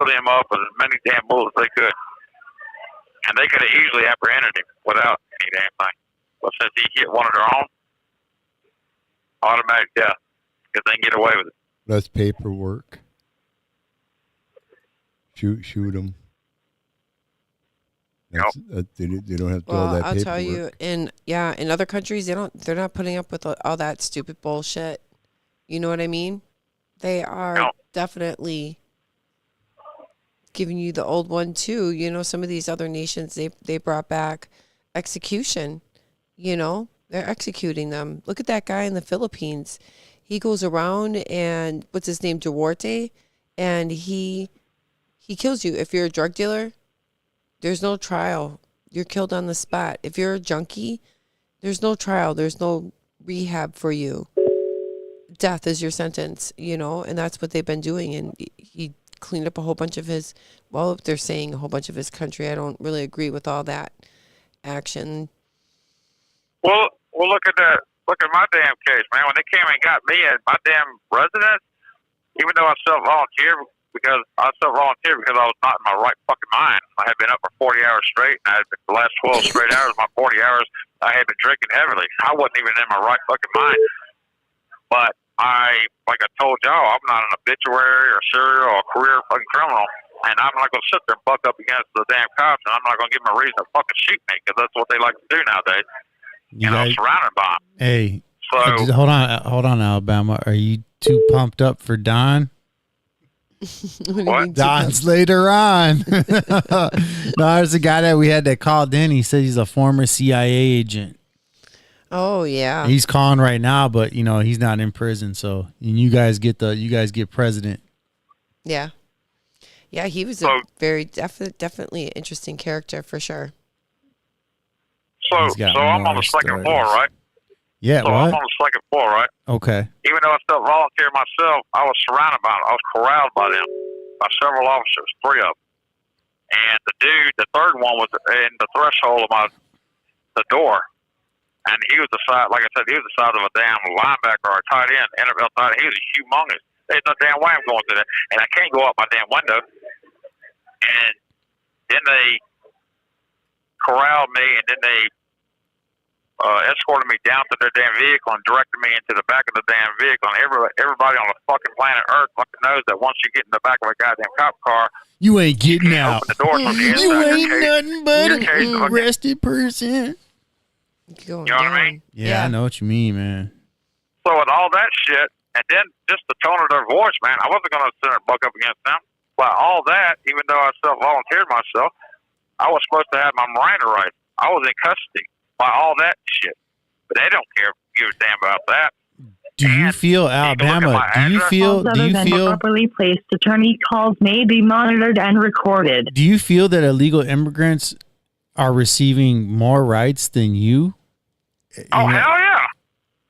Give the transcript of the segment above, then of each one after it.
rifled him up with as many damn bullets as they could. And they could have easily apprehended him without any damn thing. But since he hit one of their own, automatic death, because they can get away with it. Less paperwork. Shoot them. They don't have to do all that paperwork. I'll tell you, in other countries, they're not putting up with all that stupid bullshit. You know what I mean? They are definitely giving you the old one too. You know, some of these other nations, they brought back execution. You know, they're executing them. Look at that guy in the Philippines. He goes around and what's his name, Duarte, and he kills you. If you're a drug dealer, there's no trial. You're killed on the spot. If you're a junkie, there's no trial. There's no rehab for you. Death is your sentence, you know, and that's what they've been doing. And he cleaned up a whole bunch of his, well, they're saying a whole bunch of his country. I don't really agree with all that action. Well, look at that. Look at my damn case, man. When they came and got me at my damn residence, even though I self-volunteered because I was not in my right fucking mind. I had been up for 40 hours straight, and the last 12 straight hours, my 40 hours, I had been drinking heavily. I wasn't even in my right fucking mind. But like I told y'all, I'm not an obituary or serial or career fucking criminal, and I'm not going to sit there and buck up against the damn cops, and I'm not going to give them a reason to fucking shoot me, because that's what they like to do nowadays. I'm surrounded by them. Hey, so hold on, Alabama. Are you too pumped up for Don? What? Don's later on. No, there's a guy that we had that called in. He said he's a former CIA agent. Oh yeah. He's calling right now, but you know he's not in prison. So and you guys get president. Yeah, yeah. He was a very definitely an interesting character for sure. So I'm on the second floor, right? Yeah. So what? I'm on the second floor, right? Okay. Even though I still volunteered myself, I was surrounded by them. I was corralled by them, by several officers, 3 of them. And the third one was in the threshold of the door. And he was the size, like I said, he was the size of a damn linebacker or a tight end, NFL tight end. He was humongous. There's no damn way I'm going through that. And I can't go out my damn window. And then they corralled me, and then they escorted me down to their damn vehicle and directed me into the back of the damn vehicle. And everybody on the fucking planet Earth fucking knows that once you get in the back of a goddamn cop car, you ain't getting out. Open the doors on the inside. You ain't nothing but an arrested person. You know what I mean? Yeah, I know what you mean, man. So with all that shit, and then just the tone of their voice, man, I wasn't going to sit there and buck up against them. By all that, even though I self-volunteered myself, I was supposed to have my Miranda rights. I was in custody by all that shit. But they don't give a damn about that. Do you feel, Alabama, do you feel properly placed attorney calls may be monitored and recorded. Do you feel that illegal immigrants are receiving more rights than you? Oh, hell yeah.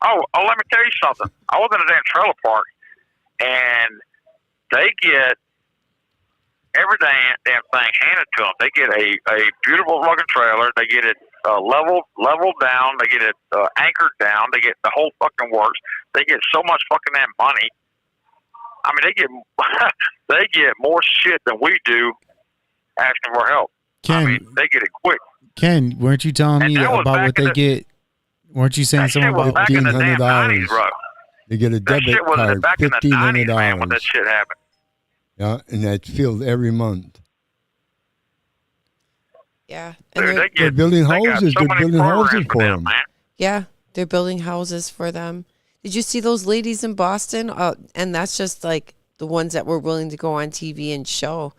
Oh, let me tell you something. I was in a damn trailer park, and they get every damn thing handed to them. They get a beautiful fucking trailer. They get it leveled down. They get it anchored down. They get the whole fucking works. They get so much fucking damn money. I mean, they get more shit than we do asking for help. Ken, I mean, they get it quick. Ken, weren't you telling me about what they get? Weren't you saying something about back in the damn 90s, bro? They get a debit shit was card, back in the 90s, man, when $1,500. that shit happened. Yeah, and that's filled every month. Yeah, and dude, they're building houses. They're building houses for them. Yeah, they're building houses for them. Did you see those ladies in Boston? And that's just like the ones that were willing to go on TV and show.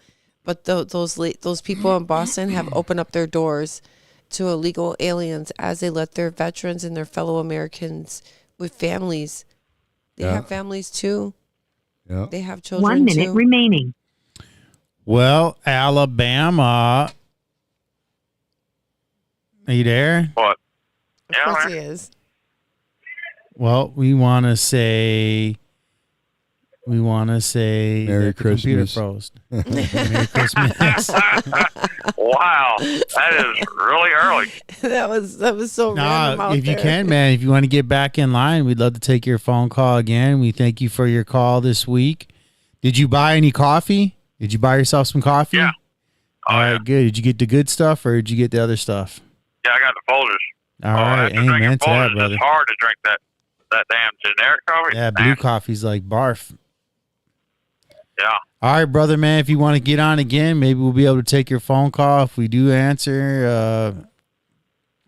But those people in Boston have opened up their doors to illegal aliens as they let their veterans and their fellow Americans with families. They have families too. Yeah. They have children 1 minute remaining. Well, Alabama, are you there? What? Of course he is. Well, we want to say Merry Christmas. Froze. Merry Christmas. Wow, that is really early. that was so random out if you there. can, man, if you want to get back in line, we'd love to take your phone call again. We thank you for your call this week. Did you buy any coffee? Did you buy yourself some coffee? Yeah. All right, good. Did you get the good stuff or did you get the other stuff? Yeah, I got the Folgers. All right, after drinking amen to that, Folgers, brother. it's hard to drink that damn generic coffee. Yeah, blue coffee's like barf. Yeah. All right, brother, man. If you want to get on again, maybe we'll be able to take your phone call. If we do answer,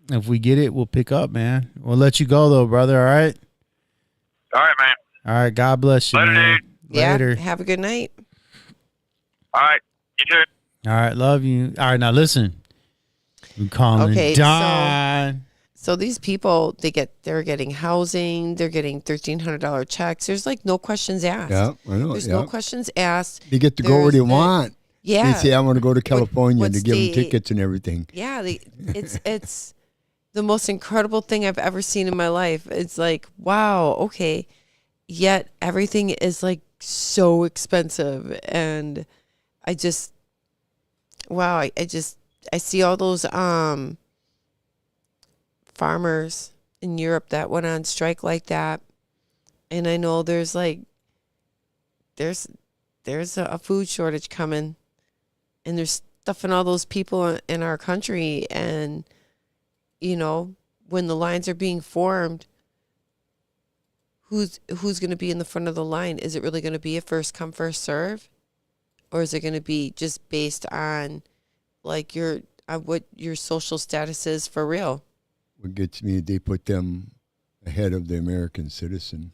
if we get it, we'll pick up, man. We'll let you go, though, brother. All right? All right, man. All right. God bless you, Later, man. dude. Later. Yeah. Have a good night. All right. You too. All right. Love you. All right. Now, listen. I'm calling Don. So these people, they're getting housing, they're getting $1,300 checks. There's like no questions asked. Yeah, I know. There's no questions asked. They get to go where they want. Yeah. They say, I want to go to California. What's They give them tickets and everything. Yeah, it's the most incredible thing I've ever seen in my life. It's like, wow, okay. Yet everything is like so expensive. And I just, wow, I see all those farmers in Europe that went on strike like that. And I know there's a food shortage coming. And there's stuffing all those people in our country. And, you know, when the lines are being formed, who's going to be in the front of the line? Is it really going to be a first come, first serve? Or is it going to be just based on like what your social status is for real? What gets me, they put them ahead of the American citizen.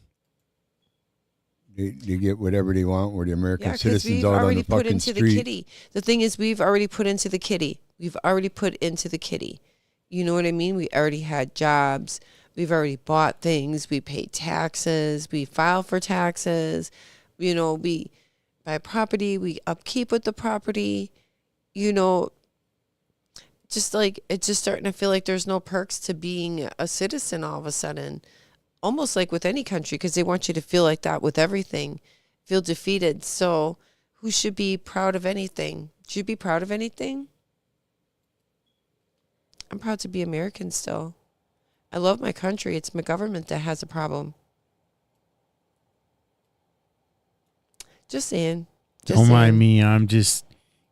They get whatever they want, where the American citizens out on the fucking street. The thing is, we've already put into the kitty. We've already put into the kitty. You know what I mean? We already had jobs. We've already bought things. We pay taxes. We file for taxes. You know, we buy property. We upkeep with the property. You know, just like it's just starting to feel like there's no perks to being a citizen all of a sudden. Almost like with any country, because they want you to feel like that with everything, feel defeated. So who should be proud of anything? Should you be proud of anything? I'm proud to be American still. I love my country. It's my government that has a problem. Just saying. Don't mind me. I'm just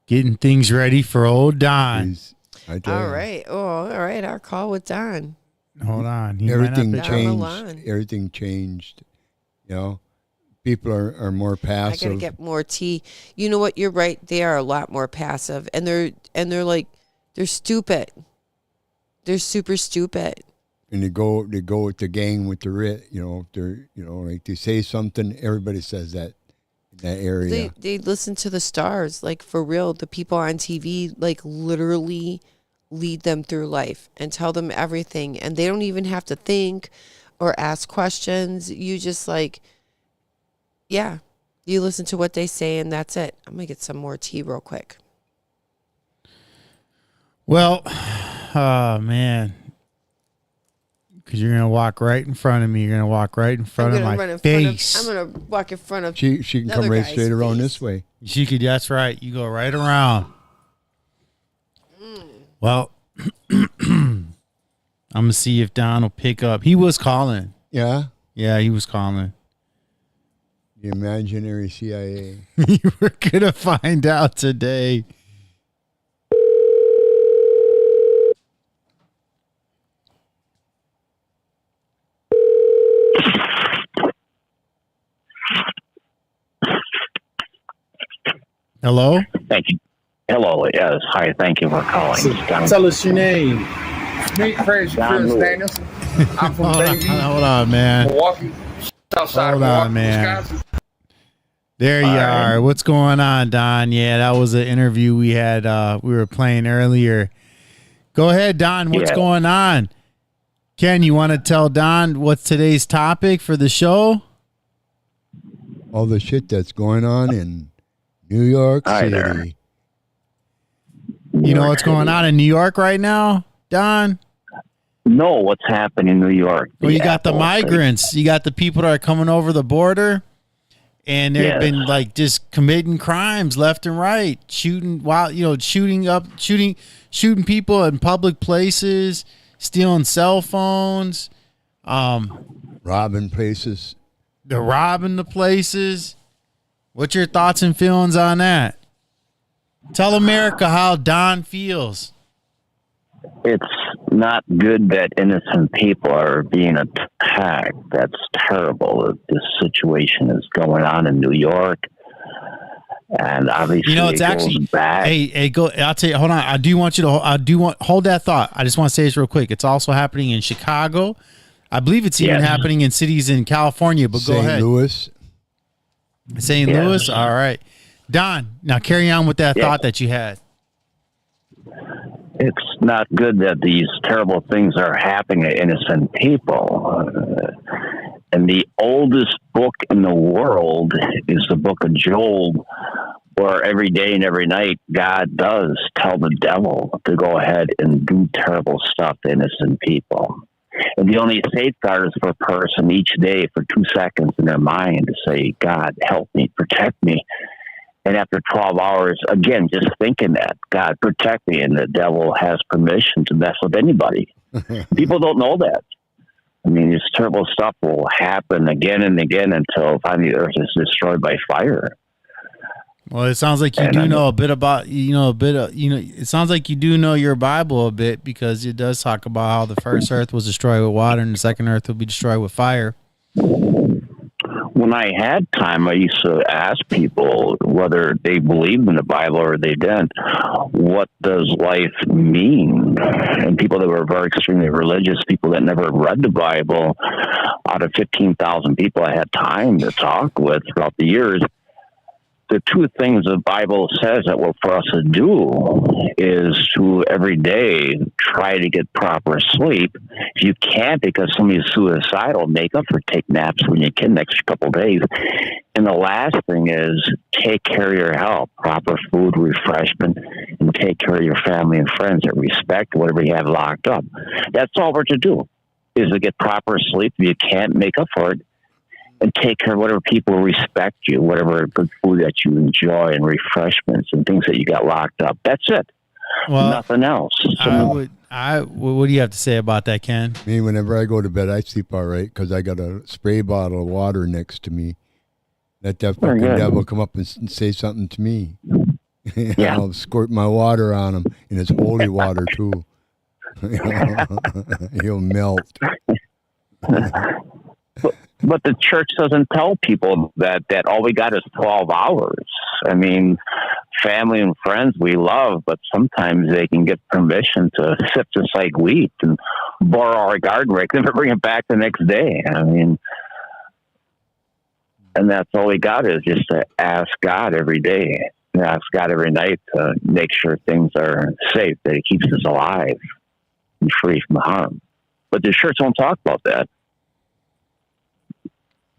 getting things ready for old Don. All right. Oh, all right. Our call with Don. Hold on. Everything changed. Everything changed. You know, people are more passive. I gotta get more tea. You know what? You're right. They are a lot more passive, and they're like they're stupid. They're super stupid. And they go with the gang with the writ. You know, they're like they say something. Everybody says that in that area. They listen to the stars, like for real. The people on TV, like literally lead them through life and tell them everything, and they don't even have to think or ask questions. You just you listen to what they say, and that's it. I'm gonna get some more tea real quick. Well, oh man, because you're gonna walk right in front of me. You're gonna walk right in front of my face. I'm gonna walk in front of. She can come right straight around this way. She could. That's right. You go right around. Well, I'm gonna see if Don will pick up. He was calling. Yeah? Yeah, he was calling. The imaginary CIA. You were gonna find out today. Hello? Thank you. Hello, yes. Hi, thank you for calling. Tell us your name. Me, Chris Daniels. I'm from Hold on, man. Milwaukee. Southside Hold Milwaukee, on, man. Wisconsin. There you are. What's going on, Don? Yeah, that was an interview we had. We were playing earlier. Go ahead, Don. What's going on? Ken, you want to tell Don what's today's topic for the show? All the shit that's going on in New York City. There. You know what's going on in New York right now, Don? No, what's happening in New York? Well, you got the migrants. You got the people that are coming over the border, and they've been like just committing crimes left and right, shooting people in public places, stealing cell phones, robbing places. They're robbing the places. What's your thoughts and feelings on that? Tell America how Don feels. It's not good that innocent people are being attacked. That's terrible. This situation is going on in New York. And obviously, it's actually back. Hey, go. I'll tell you. Hold on. I do want you to. Hold that thought. I just want to say this real quick. It's also happening in Chicago. I believe it's even happening in cities in California. But go ahead. St. Louis. All right, Don. Now carry on with that thought that you had. It's not good that these terrible things are happening to innocent people. And the oldest book in the world is the book of Job, where every day and every night God does tell the devil to go ahead and do terrible stuff to innocent people. And the only safeguard is for a person each day for 2 seconds in their mind to say, God, help me, protect me. And after 12 hours, again, just thinking that, God, protect me, and the devil has permission to mess with anybody. People don't know that. I mean, this terrible stuff will happen again and again until finally the earth is destroyed by fire. Well, it sounds like you do know a bit about, it sounds like you do know your Bible a bit, because it does talk about how the first earth was destroyed with water and the second earth will be destroyed with fire. When I had time, I used to ask people whether they believed in the Bible or they didn't. What does life mean? And people that were very extremely religious, people that never read the Bible, out of 15,000 people I had time to talk with throughout the years, the two things the Bible says that were for us to do is to every day try to get proper sleep. If you can't because somebody's suicidal, make up for take naps when you can next couple of days. And the last thing is take care of your health, proper food, refreshment, and take care of your family and friends that respect whatever you have locked up. That's all we're to do, is to get proper sleep. If you can't, make up for it. And take care of whatever people respect you, whatever good food that you enjoy and refreshments and things that you got locked up. That's it. Well, nothing else. So, what do you have to say about that, Ken? Me, whenever I go to bed, I sleep all right because I got a spray bottle of water next to me. Let that fucking devil come up and say something to me. Yeah. I'll squirt my water on him, and it's holy water, too. He'll melt. But the church doesn't tell people that all we got is 12 hours. I mean, family and friends we love, but sometimes they can get permission to sip just like wheat and borrow our garden rake and bring it back the next day. I mean, and that's all we got is just to ask God every day, and ask God every night to make sure things are safe, that He keeps us alive and free from harm. But the church won't talk about that.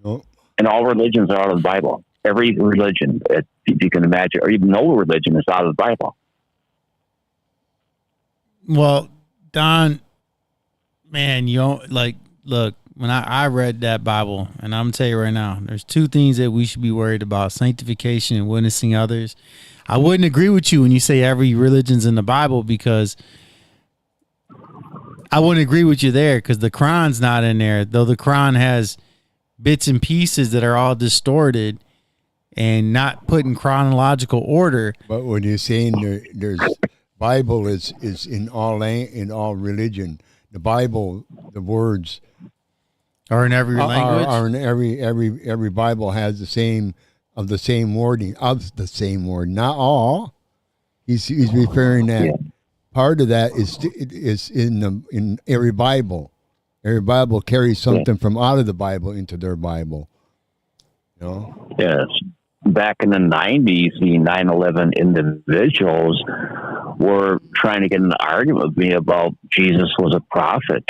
Nope. And all religions are out of the Bible. Every religion, if you can imagine, or even no religion, is out of the Bible. Well, Don, man, look, when I read that Bible, and I'm going to tell you right now, there's two things that we should be worried about: sanctification and witnessing others. I wouldn't agree with you when you say every religion's in the Bible, because I wouldn't agree with you there, because the Quran's not in there, though the Quran has bits and pieces that are all distorted and not put in chronological order. But when you're saying there's Bible is in all religion, the Bible, the words are in every language. Are in every Bible has the same wording of the same word. Not all. He's referring that part of that is in every Bible. Every Bible carries something from out of the Bible into their Bible. You know? Yes. Back in the 90s, the 9/11 individuals were trying to get in an argument with me about Jesus was a prophet.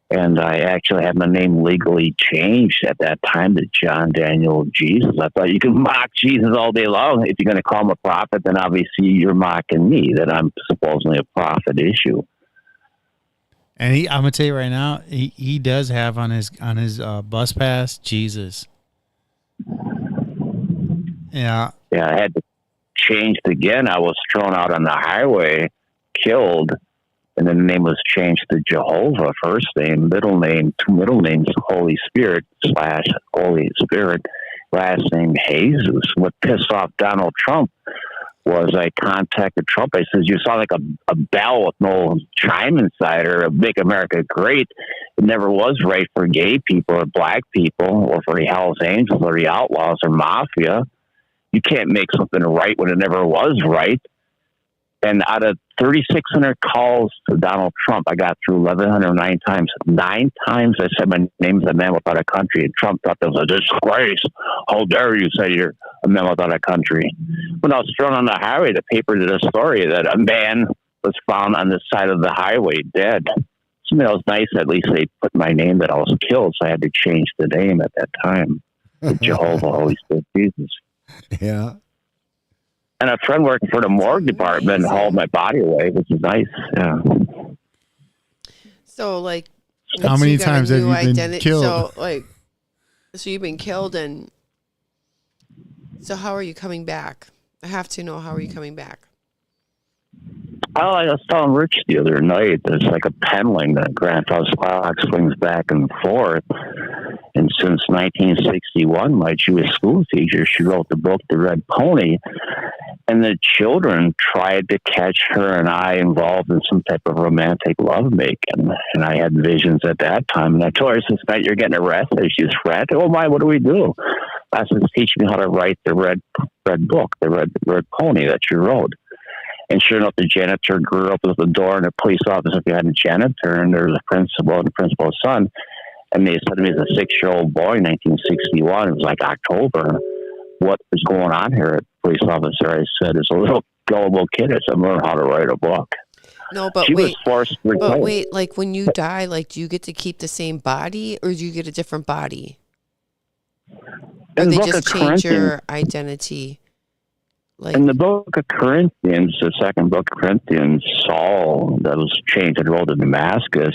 And I actually had my name legally changed at that time to John Daniel Jesus. I thought you can mock Jesus all day long. If you're going to call him a prophet, then obviously you're mocking me, that I'm supposedly a prophet issue. And I'm gonna tell you right now, he does have on his bus pass Jesus. Yeah. Yeah, I had to change it again. I was thrown out on the highway, killed, and then the name was changed to Jehovah, first name, middle name, two middle names, Holy Spirit / Holy Spirit, last name Jesus. What pissed off Donald Trump was I contacted Trump. I says, you sound like a bell with no chime inside, or a Make America Great. It never was right for gay people or black people or for the Hells Angels or the Outlaws or Mafia. You can't make something right when it never was right. And out of 3,600 calls to Donald Trump, I got through 1,109 times. 9 times I said my name is a man without a country, and Trump thought that was a disgrace. How dare you say you're a man without a country? When I was thrown on the highway, the paper did a story that a man was found on the side of the highway dead. So, I mean, it was nice. At least they put my name that I was killed, so I had to change the name at that time. Jehovah, Holy Spirit, Jesus. Yeah. And a friend working for the morgue department hauled my body away, which is nice. Yeah. So, like, how many times have you been killed? So you've been killed, and so how are you coming back? I have to know, how are you coming back? Oh, I was telling Rich the other night, there's like a pendulum that Grandpa's clock swings back and forth. And since 1961, my Jewish school teacher, she wrote the book, The Red Pony. And the children tried to catch her and I involved in some type of romantic lovemaking. And I had visions at that time. And I told her, since night you're getting arrested. She was frantic. Oh, my, what do we do? I said, teach me how to write the red book, the red Pony that you wrote. And sure enough, the janitor grew up with the door and a police officer behind the janitor, and there was a principal and the principal's son. And they said to me, as a 6-year-old boy in 1961, it was like October, what is going on here? Police officer, I said, as a little gullible kid, I said, learn how to write a book. No, but she wait, was forced to retire. But wait, like when you die, like do you get to keep the same body or do you get a different body? Or they just change your identity? Like, in the book of Corinthians, the second book of Corinthians, Saul, that was changed and rolled to Damascus,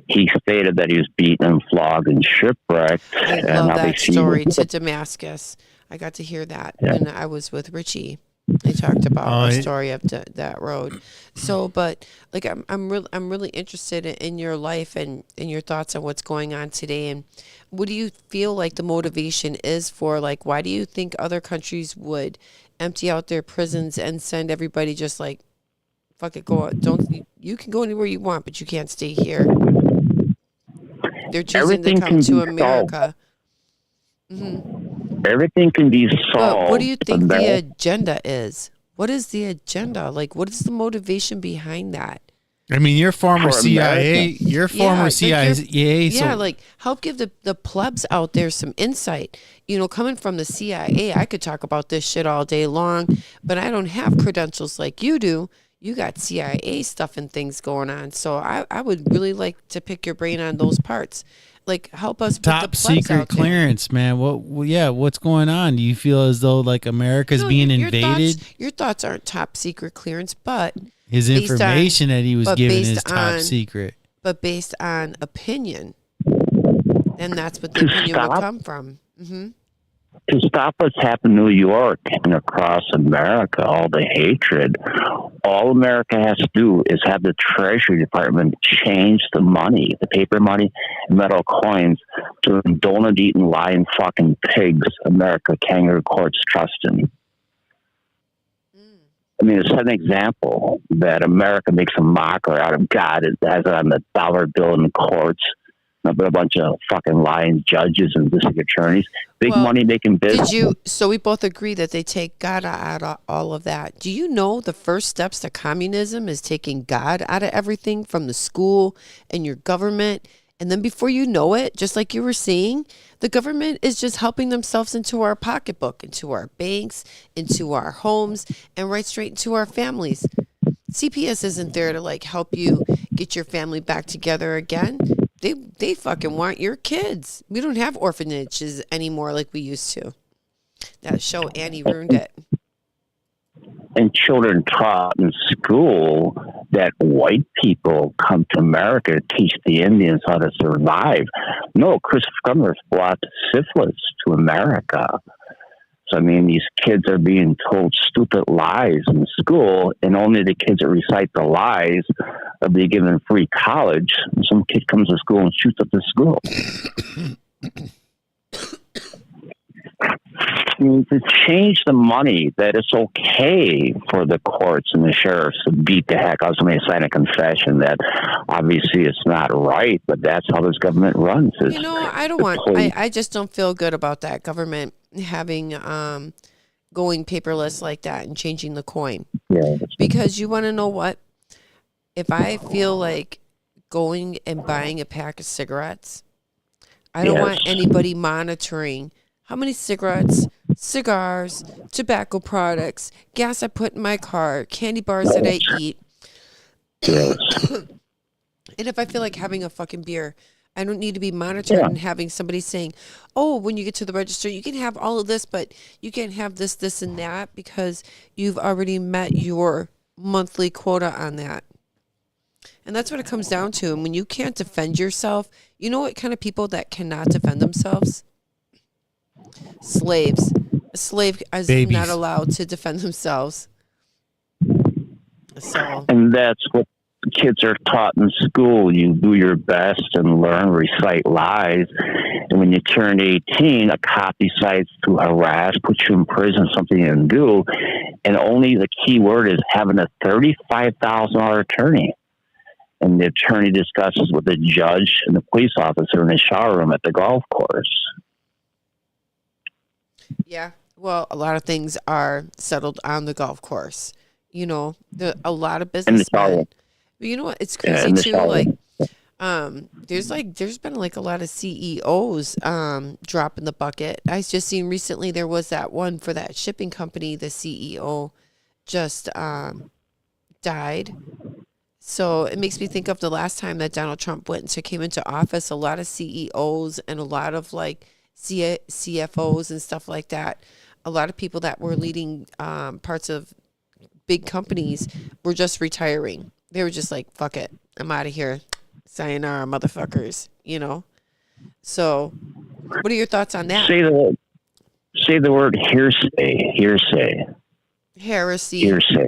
he stated that he was beaten and flogged and shipwrecked. I love that story, to Damascus. I got to hear that when I was with Richie. They talked about the story of that road. So, but like I'm really interested in your life and in your thoughts on what's going on today. And what do you feel like the motivation is for? Like, why do you think other countries would empty out their prisons and send everybody just like, fuck it, go out. You can go anywhere you want, but you can't stay here. They're choosing to come to America. Mm-hmm. Everything can be solved. But what do you think the agenda is? What is the agenda? Like, what is the motivation behind that? I mean, you're former CIA. You're former CIA. Yeah, like help give the plebs out there some insight. You know, coming from the CIA, I could talk about this shit all day long, but I don't have credentials like you do. You got CIA stuff and things going on. So I would really like to pick your brain on those parts. Like, help us put the top secret clearance, man. What's going on? Do you feel as though like America's being invaded? Your thoughts aren't top secret clearance, but his information that he was given is top secret. But based on opinion, and that's what the opinion would come from. Mm-hmm. To stop what's happened in New York and across America, all the hatred, all America has to do is have the Treasury Department change the money, the paper money, metal coins, to donut-eating, lying fucking pigs America kangaroo courts trust in. I mean, it's an example that America makes a mockery out of God. It has it on the dollar bill in the courts. But a bunch of fucking lying judges and district attorneys, big money making business. So we both agree that they take God out of all of that. Do you know the first steps to communism is taking God out of everything, from the school and your government? And then before you know it, just like you were saying, the government is just helping themselves into our pocketbook, into our banks, into our homes, and right straight into our families. CPS isn't there to like help you get your family back together again. They fucking want your kids. We don't have orphanages anymore like we used to. That show, Annie ruined it. And children taught in school that white people come to America to teach the Indians how to survive. No, Christopher Columbus brought syphilis to America. So, I mean, these kids are being told stupid lies in school, and only the kids that recite the lies are being given free college. And some kid comes to school and shoots up the school. to change the money that it's okay for the courts and the sheriffs to beat the heck out of somebody, sign a confession that obviously it's not right, but that's how this government runs. I don't want, I just don't feel good about that government having, going paperless like that and changing the coin. Yeah. Because you want to know what? If I feel like going and buying a pack of cigarettes, I don't want anybody monitoring how many cigarettes, cigars, tobacco products, gas I put in my car, candy bars that I eat. And if I feel like having a fucking beer, I don't need to be monitored and having somebody saying, oh, when you get to the register, you can have all of this, but you can't have this, this, and that because you've already met your monthly quota on that. And that's what it comes down to. And when you can't defend yourself, you know what kind of people that cannot defend themselves? Slaves. A slave is not allowed to defend themselves. So. And that's what kids are taught in school. You do your best and learn, recite lies. And when you turn 18, a cop decides to harass, put you in prison, something you didn't do. And only the key word is having a $35,000 attorney. And the attorney discusses with the judge and the police officer in the shower room at the golf course. Yeah. Well, a lot of things are settled on the golf course. You know, a lot of businessmen. You know what? It's crazy too. Like, there's been like a lot of CEOs dropping the bucket. I just seen recently there was that one for that shipping company. The CEO just died. So it makes me think of the last time that Donald Trump came into office. A lot of CEOs and a lot of like CFOs and stuff like that. A lot of people that were leading parts of big companies were just retiring. They were just like, fuck it, I'm out of here. Sayonara, motherfuckers, you know? So what are your thoughts on that? Say the word hearsay. Heresy. Hearsay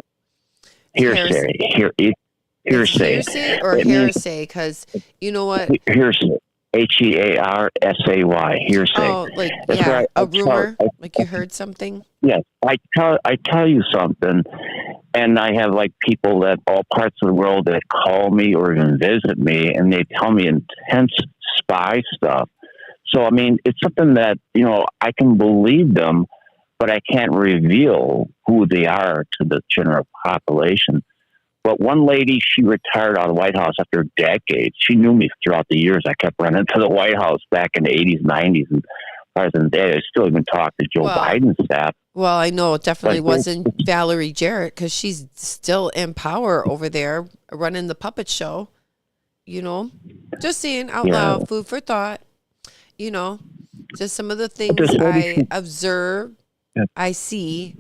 or hearsay, because you know what? Hearsay. Hearsay. Hearsay. Oh, like, yeah, a rumor? Like you heard something? Yes. I tell you something, and I have like people that all parts of the world that call me or even visit me, and they tell me intense spy stuff. So, I mean, it's something that, you know, I can believe them, but I can't reveal who they are to the general population. But one lady, she retired out of the White House after decades. She knew me throughout the years. I kept running to the White House back in the 80s, 90s, and present day. I still even talk to Joe Biden's staff. Well, I know it definitely wasn't Valerie Jarrett, because she's still in power over there running the puppet show. You know, just saying out loud, food for thought. You know, just some of the things I observe, I see.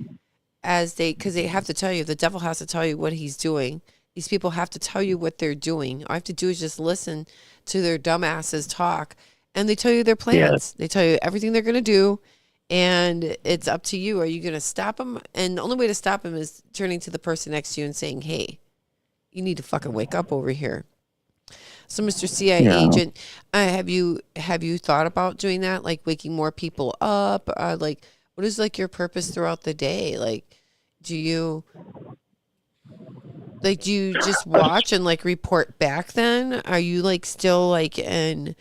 Because they have to tell you, the devil has to tell you what he's doing. These people have to tell you what they're doing. All I have to do is just listen to their dumbasses talk, and they tell you their plans. Yes. They tell you everything they're going to do, and it's up to you. Are you going to stop them? And the only way to stop them is turning to the person next to you and saying, hey, you need to fucking wake up over here. So, Mr. CIA agent, have you thought about doing that? Like waking more people up? Like, what is like your purpose throughout the day? Like, do you just watch and like report back then? Are you like still like in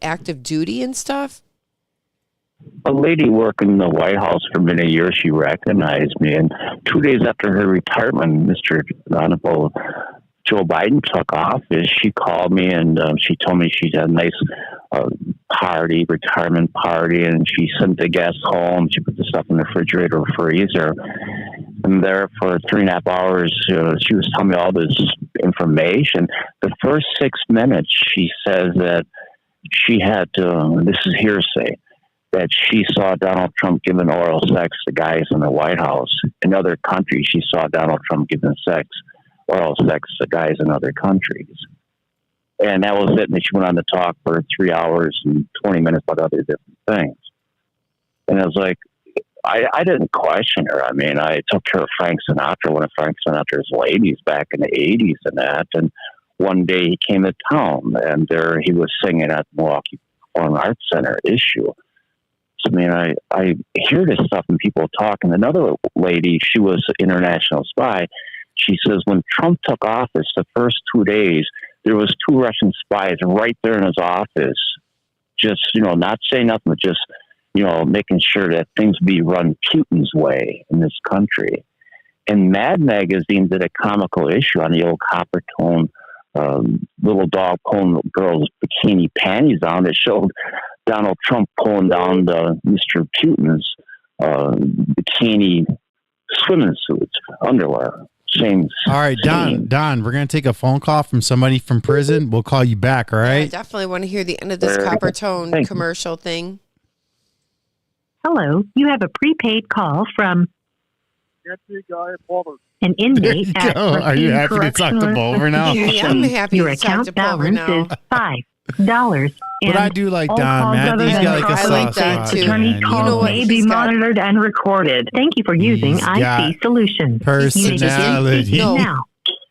active duty and stuff? A lady working in the White House for many years, she recognized me, and 2 days after her retirement, Mr. Honorable Joe Biden took office, she called me and she told me she had a nice retirement party, and she sent the guests home. She put the stuff in the refrigerator or freezer. And there for 3.5 hours, she was telling me all this information. The first 6 minutes, she says that she had to, this is hearsay, that she saw Donald Trump giving oral sex to guys in the White House. In other countries, she saw Donald Trump giving oral sex to guys in other countries. And that was it. And she went on to talk for 3 hours and 20 minutes about other different things. And I was like, I didn't question her. I mean, I took care of Frank Sinatra, one of Frank Sinatra's ladies back in the 80s and that. And one day he came to town, and there he was singing at Milwaukee Performing Arts Center issue. I mean, I hear this stuff and people talk. And another lady, she was an international spy. She says when Trump took office, the first 2 days, there was 2 Russian spies right there in his office, just, not saying nothing, but just, making sure that things be run Putin's way in this country. And Mad Magazine did a comical issue on the old copper tone little dog pulling the girl's bikini panties down. It showed Donald Trump pulling down Mr. Putin's bikini swimming suits, underwear. Same. All right, Don, we're going to take a phone call from somebody from prison. We'll call you back, all right? I definitely want to hear the end of this copper tone commercial thing. Hello, you have a prepaid call from an inmate at Are you happy to talk to Pulver now? Yeah, I'm happy Your to talk to account Pulver balance now. is $5. But I do like Don, man. He's got like a I like soft that spot, too. Attorney man. calls You know what? may be He's got monitored and recorded. Thank you for using He's got IC Solutions. personality. No. Now.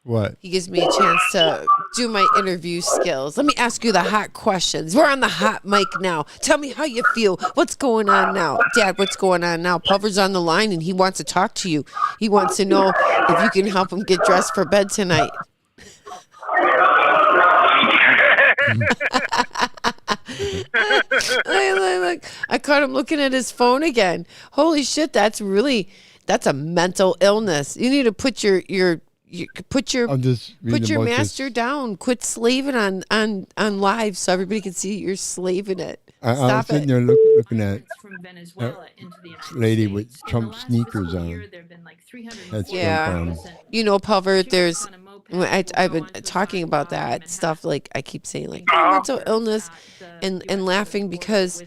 What? He gives me a chance to do my interview skills. Let me ask you the hot questions. We're on the hot mic now. Tell me how you feel. What's going on now? Dad, what's going on now? Pulver's on the line and he wants to talk to you. He wants to know if you can help him get dressed for bed tonight. I caught him looking at his phone again. Holy shit, that's a mental illness. You need to put your master down. Quit slaving on live so everybody can see you're slaving it. I was sitting there looking at lady with Trump sneakers on. That's yeah. Pulver, I've been talking about that stuff. Like I keep saying like mental illness and laughing because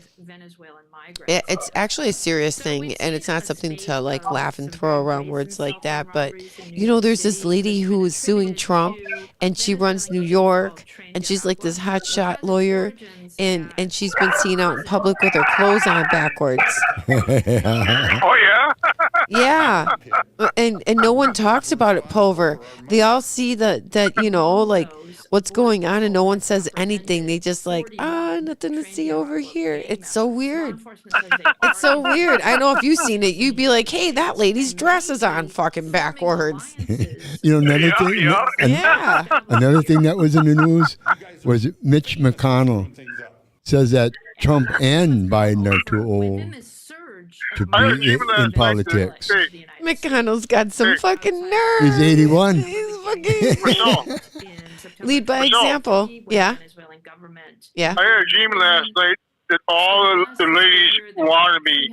it's actually a serious thing, and it's not something to like laugh and throw around words like that. But there's this lady who is suing Trump, and she runs New York, and she's like this hotshot lawyer, and she's been seen out in public with her clothes on backwards. Oh yeah. Yeah, and no one talks about it, Pulver. They all see that like what's going on, and no one says anything. They just like nothing to see over here. It's so weird. It's so weird. I know if you've seen it, you'd be like, hey, that lady's dress is on fucking backwards. Another thing. Yeah. Another thing that was in the news was Mitch McConnell says that Trump and Biden are too old to be in politics. McConnell's got some fucking nerve. He's 81. He's fucking lead by example. Yeah. Yeah. I had a dream last night that all the ladies wanted me.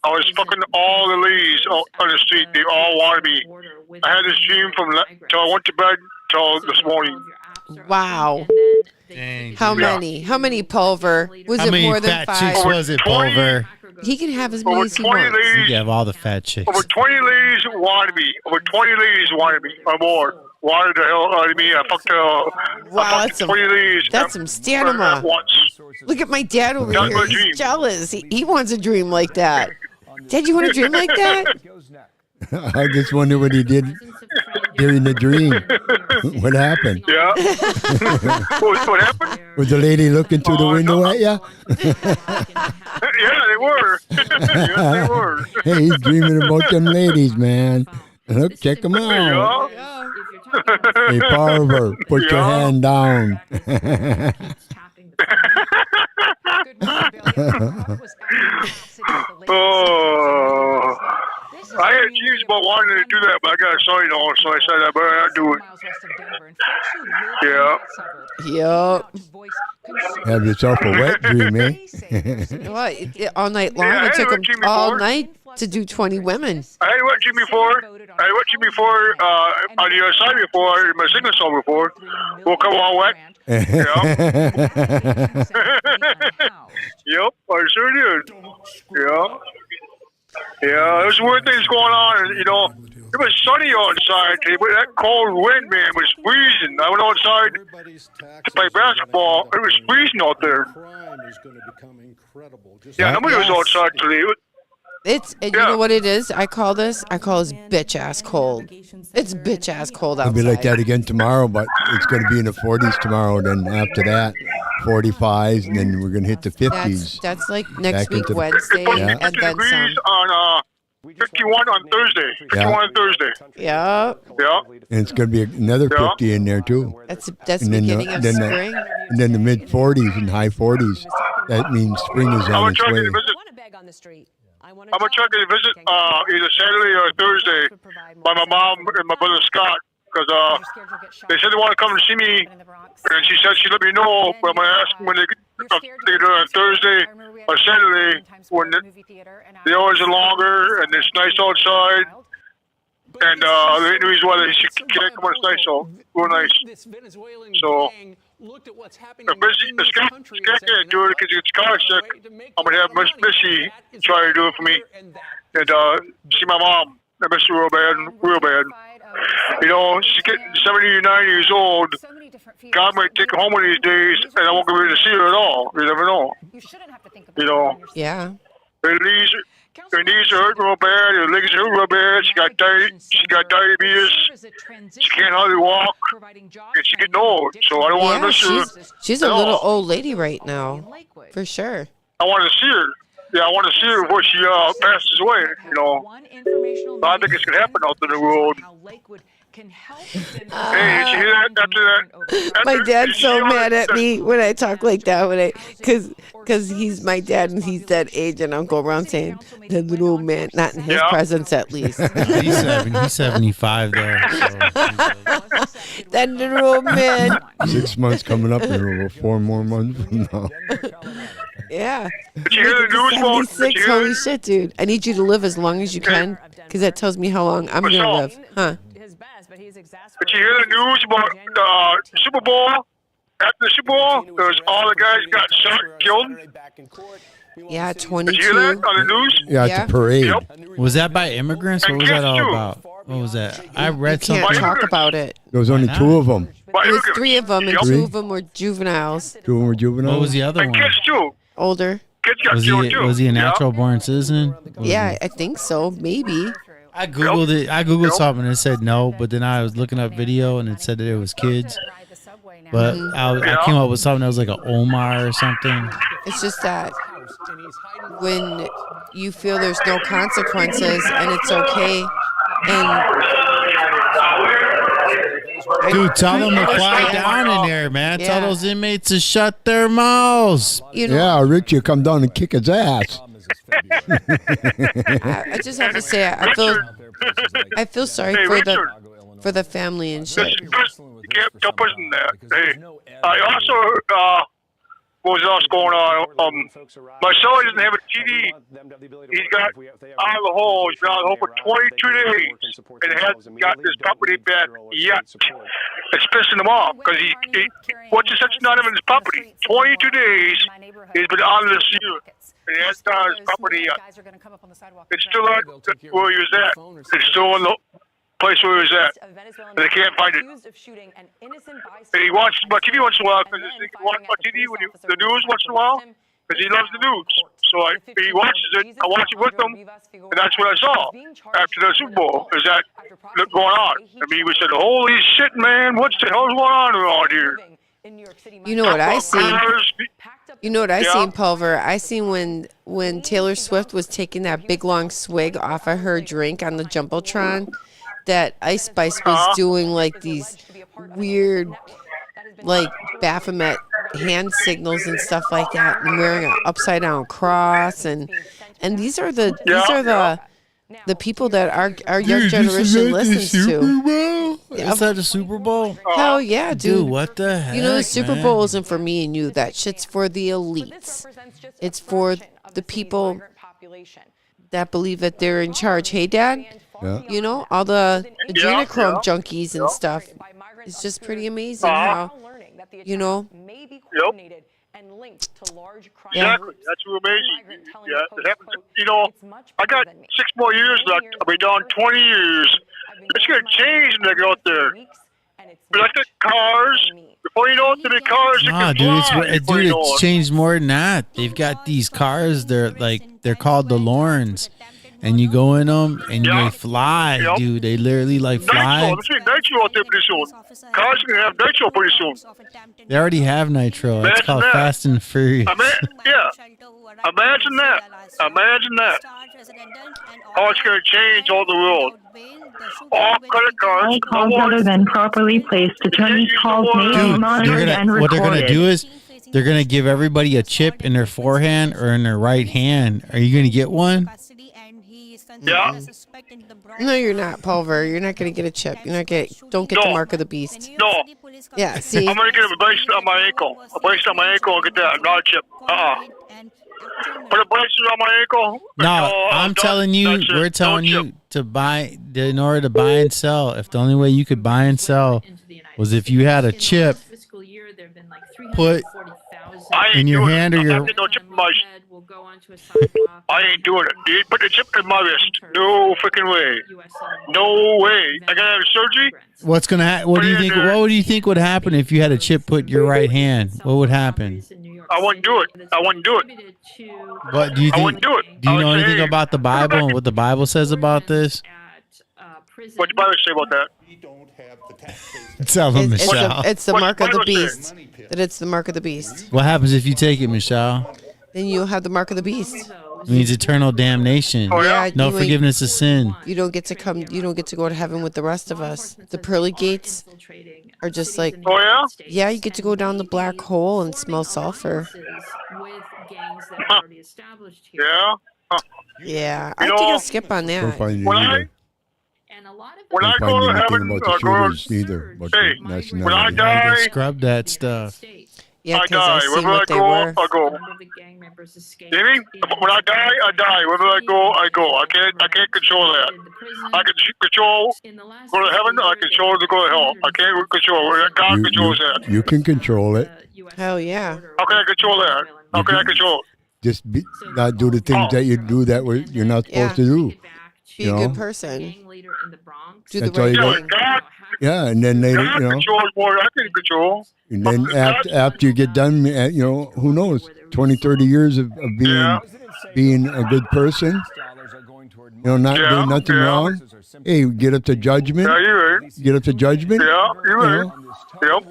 I was fucking all the ladies on the street. They all wanted me. I had this dream till I went to bed till this morning. Wow. Dang, How many, Pulver? Was How it many more than fat 5? chicks was it, Pulver? He can have as many Over as he 20 wants. You ladies. have all the fat chicks. Over 20 ladies wanted me. Over 20 ladies wanted me or more. Wanted the hell out of me. I fucked Wow, 20 ladies. that's some stamina. Once. Look at my dad over That's here. my He's dream. jealous. He wants a dream like that. Dad, you want a dream like that? I just wonder what he did during the dream. What happened? Yeah. What happened? Was the lady looking through the window at you? Yeah, they were. Yes, they were. Hey, he's dreaming about them ladies, man. Look, check them out. Yeah. Hey, Pulver, put your hand down. Oh, I had dreams about wanting to do that, but I got a son, so I said I better not do it. Yeah. Yup. Have yourself a wet dream, eh? What? All night long? Yeah, It took I him had a dream all before. night to do 20 women. I had watched you before. On the other side before, in my signal song before. We'll come all wet. Yep, I sure did. Yeah. Yeah, there's weird things going on. It was sunny outside today, but that cold wind, man, was freezing. I went outside to play basketball. It was freezing out there. Yeah, nobody was outside today. You know what it is? I call this bitch ass cold. It's bitch ass cold outside. It'll be like that again tomorrow, but it's going to be in the 40s tomorrow. Then after that, 45s, and then we're going to hit the 50s. That's like next Back week, into the- Wednesday, Yeah. and then degrees some. on 51 on Thursday. 51 on Thursday. Yeah, Yeah. And it's going to be another 50 in there, too. that's the And then beginning of spring. And then the mid 40s and high 40s. That means spring is I'm on gonna its try way. to visit. I'm gonna try to visit either Saturday or Thursday by my mom and my brother Scott because they said they want to come and see me, and she said she let me know. But I'm gonna ask them when they either on Thursday or Saturday when the hours are longer and it's nice outside. And the reason why she can't come on it's nice, so real nice. So if Scott can't do it because it's car sick, I'm gonna have Missy try to do it for me and see my mom. I miss her real bad. You know, she's getting 79 years old. God might take her home one of these days, and I won't be able to see her at all. You never know. You know. Yeah. Her knees are hurting real bad. Her legs are hurting real bad. She got diabetes. She can't hardly walk, and she's getting old. So I don't want to miss her. She's a little old lady right now, for sure. I want to see her. Yeah, I want to see her before she passes away. You know, I think it's gonna happen out in the world. Hey, did you hear that? After My that, dad's so mad at me when I talk like that, because he's my dad and he's that age, and I'll go around saying that little old man, not in his presence at least. He's 75 there. So That little old man. 6 months coming up, and 4 more months from now. Yeah. Did you hear the news about? 76. Holy shit, dude! I need you to live as long as you can, because that tells me how long I'm gonna live, huh? Did you hear the news about the Super Bowl? After the Super Bowl, there was all the guys got shot, killed. Yeah, Did you hear 22. that on the news? Yeah, it's a parade. Yep. was that by immigrants? What was that all about? What was that? I read Can't something. talk about it. There was only 2 of them. By It was immigrants. 3 of them, and Yep. 2 of them were juveniles, 2 of them were juveniles. What was the other And one? kids too. older. Kids got Was killed he too. was he a Yeah. natural born citizen? Yeah, I think so. Maybe. I googled it. I googled something and it said no, but then I was looking up video and it said that it was kids. But I came up with something that was like an Omar or something. It's just that when you feel there's no consequences and it's okay, and Dude, tell them to quiet down in there, man. Tell those inmates to shut their mouths. you know, Yeah, Richie will come down and kick his ass. I just have to say, I feel sorry Hey, Richard. for the family and shit. You can't tell person that. Hey, I also what was else going on? My son doesn't have a TV. He's got out of the hole. He's been out of the hole for 22 days and hasn't got his property back yet. It's pissing him off because he what's the such not having his property? 22 days he's been out of this year and he hasn't got his property yet. It's still not where he was at. It's still in the place where he was at. And they can't find it. And he watches my TV once in a while because he watches my TV when the news once in a while because he loves the news. So he watches it. I watch it with him, and that's what I saw after the Super Bowl. Is that going on? I mean, we said, "Holy shit, man! What the hell's going on around here?" You know what I seen? You know what I Yeah. seen, Pulver? I seen when Taylor Swift was taking that big long swig off of her drink on the Jumbotron, that Ice Spice was doing like these weird, like Baphomet hand signals and stuff like that, and wearing an upside down cross, and these are the people that our young generation listens to. Is that the Super Bowl? Hell yeah, dude. Dude, what the heck? You know, the Super man? Bowl isn't for me and you. That shit's for the elites. It's for the people that believe that they're in charge. Hey, Dad? Yeah. You know, all the adrenochrome junkies and stuff. It's just pretty amazing how, you know. Exactly. That's amazing. Yeah, it happens. You know, I got 6 more years left. I'll be down 20 years. It's going to change when they go out there. Electric cars. Before you know it, there'll be cars that Nah, can dude, fly. Before you know it's it. changed more than that. They've got these cars. They're called the Lorns, and you go in them and Yeah. they fly, Yep. dude. They literally like fly. Nitro. Let's see Nitro out there pretty soon. Cars are going to have Nitro pretty soon. They already have nitro. It's Imagine called that. Fast and Furious. Yeah. Imagine that. Imagine that. How it's going to change all the world. All credit cards. All calls other than properly placed. Attorney calls may be Dude, monitored and what they're recorded. gonna do is they're gonna give everybody a chip in their forehand or in their right hand. Are you gonna get one? Yeah. No, you're not, Pulver. You're not going to get a chip. Don't get the mark of the beast. No. Yeah, see? I'm going to get a bracelet on my ankle. A bracelet on my ankle and get that. Not a chip. Put a bracelet on my ankle. No, I'm telling you, we're telling you to buy in order to buy and sell. If the only way you could buy and sell was if you had a chip put in your hand or your. I ain't doing it. You put the chip in my wrist. No freaking way. No way. I gotta have surgery. What's gonna? What do you think? What would you think would happen if you had a chip put in your right hand? What would happen? I wouldn't do it. I wouldn't do it. What do you think? I wouldn't do it. Do you know anything about the Bible and what the Bible says about this? What the Bible say about that? Tell them, Michelle. It's the What mark of the Bible say? beast. That it's the mark of the beast. What happens if you take it, Michelle? Then you'll have the mark of the beast. It means eternal damnation. Oh, yeah? No you ain't- forgiveness of sin. You don't get to come. You don't get to go to heaven with the rest of us. The pearly gates are just like. Oh, yeah? Yeah, you get to go down the black hole and smell sulfur. Yeah? Yeah, You I think know- I'll skip on Don't that. find it When I, either. when I Don't go find to anything heaven, about the go shooters neither. But Hey, the nationality. when I They die, scrub that stuff. Yeah, I because I die. see Wherever I what they go, were. I go. You hear me? When I die, I die. Wherever I go, I go. I can't control that. I can control go to heaven. I control to go to hell. I can't control it. God controls that. You can control it. Hell yeah. How can I control that? How can I control it? Just not do the things that you do that you're not supposed to do. Be You a know? good person. Do That's the all right you Yeah, thing. but God, Yeah, and then later, God you know, controls more than I can control. and then after you get done, you know, who knows, 20, 30 years of being a good person, you know, not Yeah, doing nothing yeah. wrong. Hey, get up to judgment. Yeah, you're right. Get up to judgment. Yeah, you're You right. know, Yep.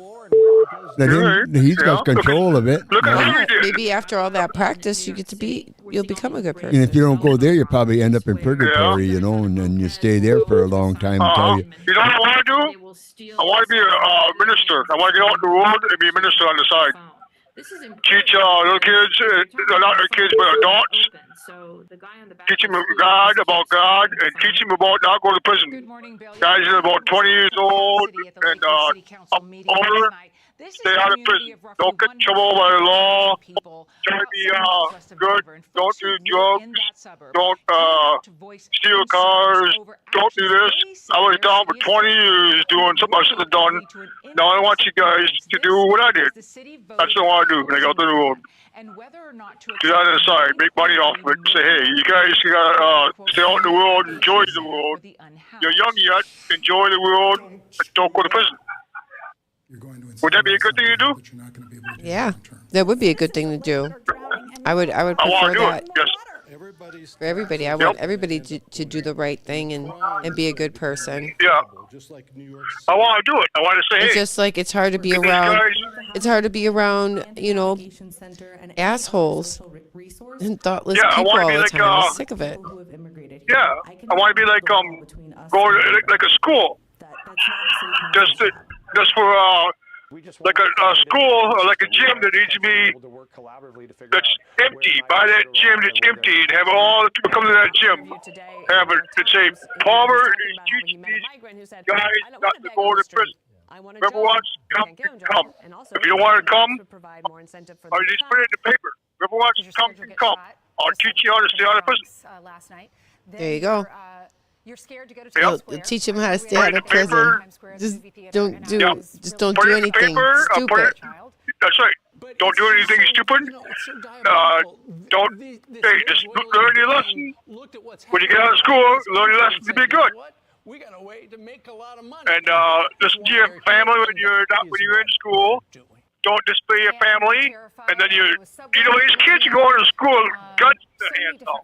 let You're him, right. he's Yeah. got control of it. Look at you know. how you did. Maybe after all that practice, you'll become a good And person. if you don't go there, you probably end up in purgatory, you know, and then you stay there for a long time until you. You know what I want to do? I want to be a minister. I want to get out in the world and be a minister on the side. Teach little kids, not kids, but adults. Teach them God, about God, and teach them about not going to prison. Guys that are about 20 years old and older, stay out of prison. Don't get in trouble by the law. Try to be good. Don't do drugs. Don't steal cars. Don't do this. I was down for 20 years doing something I should have done. Now I want you guys to do what I did. That's what I want to do when I go out to the road. Get out of the side, make money off of it. Say, hey, you guys gotta stay out in the world, enjoy the world. You're young yet, enjoy the world, and don't go to prison. Would that be a good thing to do? Yeah, that would be a good thing to do. I would I want prefer to do that it. Yes. for everybody. I want everybody to do the right thing and be a good person. Yeah. I want to do it. I want to say, It's hey, just like it's hard to be these around. guys, It's hard to be around, you know, assholes and thoughtless Yeah, I people wanna all be the like, time. I'm sick of it. yeah, I want to be like go to like a school, just for like a school or like a gym that needs to be that's empty. Buy that gym that's empty and have all the people come to that gym. Have it to say Palmer is teaching these guys not to go to prison. Whoever wants to come, can come. If you don't want to come, or just put it in the paper. Whoever wants to come, can come. I'll teach you how to stay out of prison. There you go. You're scared to go to Yep. Times They'll Square. teach them how to stay Put out it in of the prison. paper. Just don't do, Yep. just don't Put do it in the anything paper, put stupid. it- That's right. Don't do anything stupid. Don't. Hey, just learn your lesson. When you get out of school, learn your lesson to be good. And listen to your family when you're in school. don't display your family, and then these kids are going to school, guns in their hands now.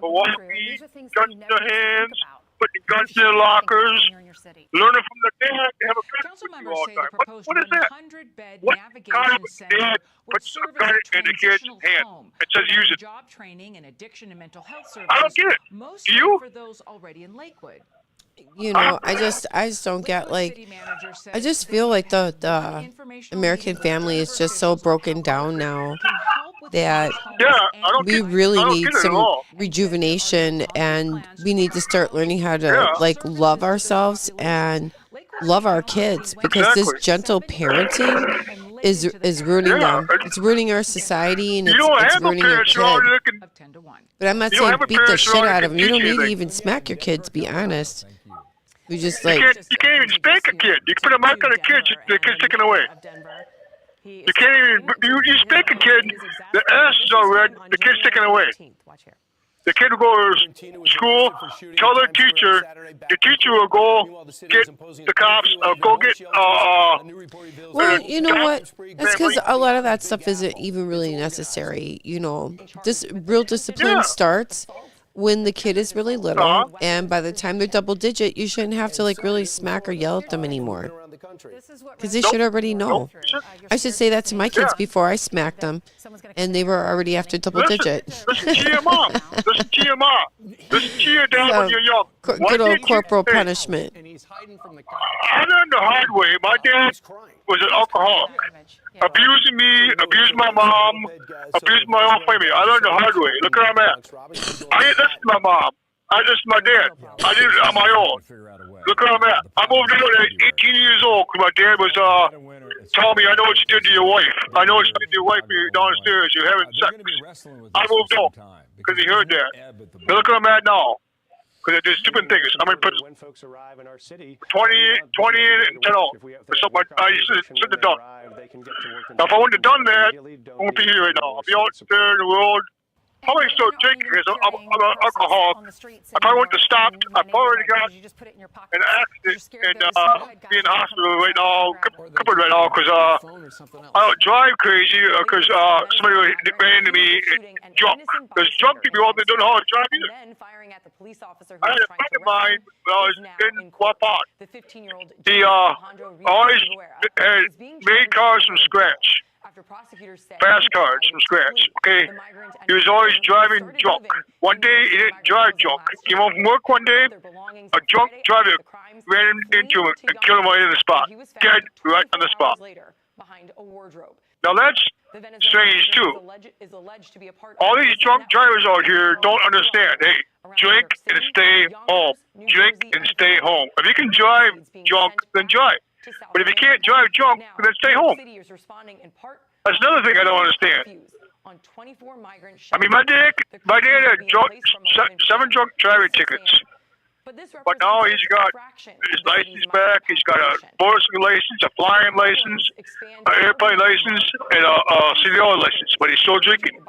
Milwaukee, guns in their hands, putting guns in their lockers, learning from the dad. They have a gun Council with you members all say the the time. proposed What is that? 100-bed What kind navigation of center dad would puts serve a gun as a in the kid's transitional hand home, and says use it? job training and addiction and mental health services. I don't get it. Mostly Do you? for those already in Lakewood. You know, I just don't get, like, I just feel like the American family is just so broken down now that we really need some rejuvenation, and we need to start learning how to like love ourselves and love our kids, because this gentle parenting is ruining them. It's ruining our society, and it's ruining our kids. But I'm not saying beat the shit out of them. You don't need to even smack your kids, be honest. We just like you can't even spank a kid. You can put a mic on a kid, the kid's taken away. You can't even you spank a kid, the ass is all red, the kid's taken away. The kid will go to school, tell their teacher, the teacher will go get the cops, go get well, you know what? That's because a lot of that stuff isn't even really necessary. You know, this real discipline starts when the kid is really little, and by the time they're double digit, you shouldn't have to like really smack or yell at them anymore, because they should already know. I should say that to my kids before I smacked them, and they were already after double digit. Listen to your mom. Listen to your mom. Listen to your dad when you're young. Good old corporal punishment. I learned the hard way. My dad was an alcoholic. Abusing me, abused my mom, abused my own family. I learned the hard way. Look where I'm at. I didn't listen to my mom. I listened to my dad. I did it on my own. Look where I'm at. I moved out at 18 years old because my dad was telling me, I know what you did to your wife. I know what you did to your wife downstairs. You're having sex. I moved out because he heard that. But look where I'm at now. Because I did stupid things. I'm in prison. 20 and 10 out. So I used to sit the done. Now, if I wouldn't have done that, I wouldn't be here right now. I'd be out there in the world. Probably still drinking because I'm an alcoholic. If I went to stop, I've already got an accident and be in the hospital right now, crippled right now because I don't drive crazy because somebody ran into me drunk. Because drunk people all they don't know how to drive either. I had a friend of mine when I was in Guapan. He always had made cars from scratch. Fast cars from scratch, okay? He was always driving drunk. One day, he didn't drive drunk. He came home from work one day, a drunk driver ran into him and killed him right on the spot. Dead right on the spot. Now, that's strange, too. All these drunk drivers out here don't understand. Hey, drink and stay home. Drink and stay home. If you can drive drunk, then drive. But if you can't drive drunk, then stay home. That's another thing I don't understand. I mean, my dad had 7 drunk driving tickets. But now he's got his license back. He's got a motorcycle license, a flying license, an airplane license, and a CDL license. But he's still drinking.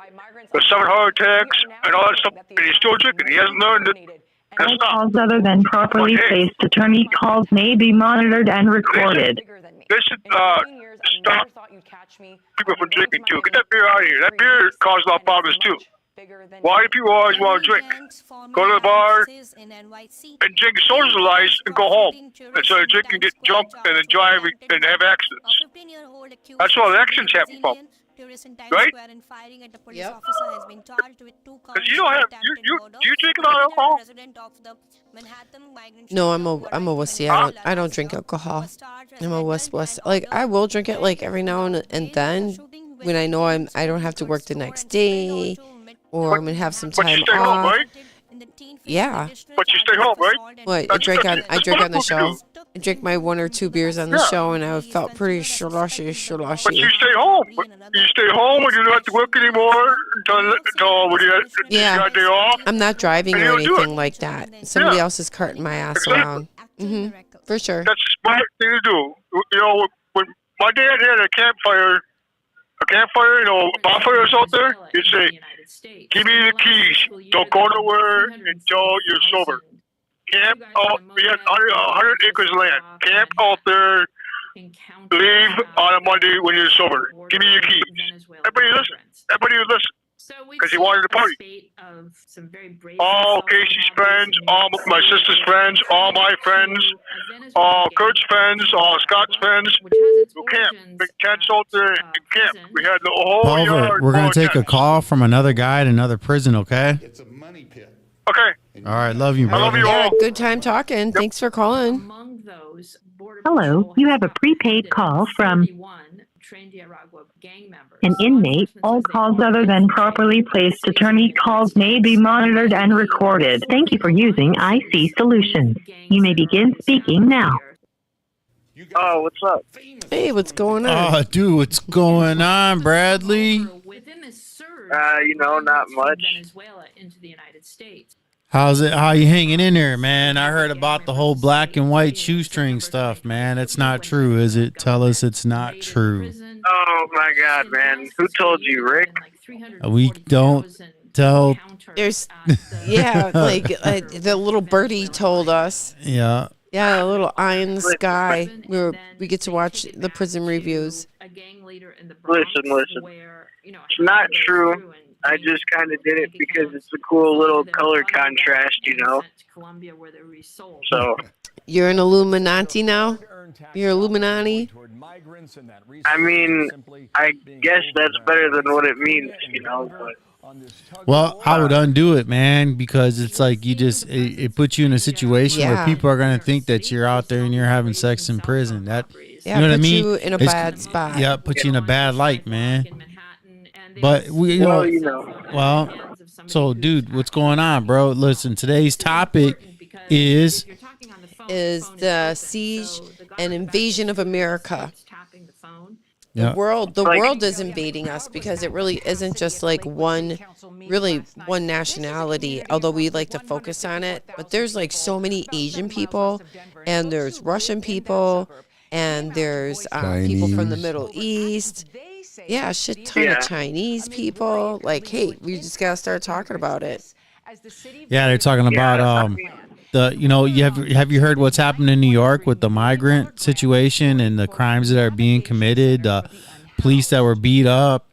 There's 7 heart attacks and all that stuff, and he's still drinking. He hasn't learned it. All calls other than properly placed attorney calls may be monitored and recorded. They should stop people from drinking too. Get that beer out of here. That beer causes a lot of problems too. Why do people always want to drink? Go to the bar and drink socialize and go home. Instead of drinking, get drunk, and then drive and have accidents. That's where the accidents happen from. Right? Yep. Because you don't have do you drink a lot of alcohol? No, I'm a wussy. I don't drink alcohol. I'm a wuss. Like I will drink it like every now and then when I know I don't have to work the next day or I'm gonna have some time But you stay off. home, right? Yeah. But you stay home, right? What I drink on the show. I drink my 1 or 2 beers on the show, and I felt pretty slushy. But you stay home. You stay home, and you don't have to work anymore until when you got a day off. I'm not driving or anything like that. Somebody else is carting my ass around. For sure. That's a smart thing to do. You know, when my dad had a campfire, bonfires out there, he'd say, "Give me the keys. Don't go nowhere until you're sober." Camp out. We had 100 acres of land. Camp out there. leave on a Monday when you're sober. Give me your keys. Everybody listen. Everybody listen. Because he wanted to party. All Casey's friends, all my sister's friends, all my friends, all Kurt's friends, all Scott's friends. We camp. Big canceled the camp. We had the whole Pulver, yard. we're going to take a tents. call from another guy at another prison, okay? Okay. All right, love you, I brother. love you Yeah, all. good time talking. Thanks for calling. Hello, you have a prepaid call from an inmate. All calls other than properly placed attorney calls may be monitored and recorded. Thank you for using IC Solutions. You may begin speaking now. Oh, what's up? Hey, what's going on? Oh, dude, what's going on, Bradley? Not much. How's it? How you hanging in there, man? I heard about the whole black and white shoestring stuff, man. It's not true, is it? Tell us it's not true. Oh my God, man! Who told you, Rick? We don't tell. There's, yeah, like the little birdie told us. Yeah. Yeah, a little eye in the sky. We get to watch the prison reviews. Listen. It's not true. I just kind of did it because it's a cool little color contrast, So. You're an Illuminati now? You're Illuminati? I mean, I guess that's better than what it means, but. Well, I would undo it, man, because it's like it puts you in a situation where people are going to think that you're out there and you're having sex in prison. That, yeah, you know what I put mean? you in a bad spot. Yeah, put you in a bad light, man. But so dude, what's going on, bro? Listen, today's topic is the siege and invasion of America. Yeah. The world is invading us because it really isn't just like one nationality, although we like to focus on it. But there's like so many Asian people, and there's Russian people, and there's people from the Middle East. Yeah, a shit ton of Chinese people. Like, hey, we just gotta start talking about it. Yeah, they're talking about have you heard what's happened in New York with the migrant situation and the crimes that are being committed, the police that were beat up,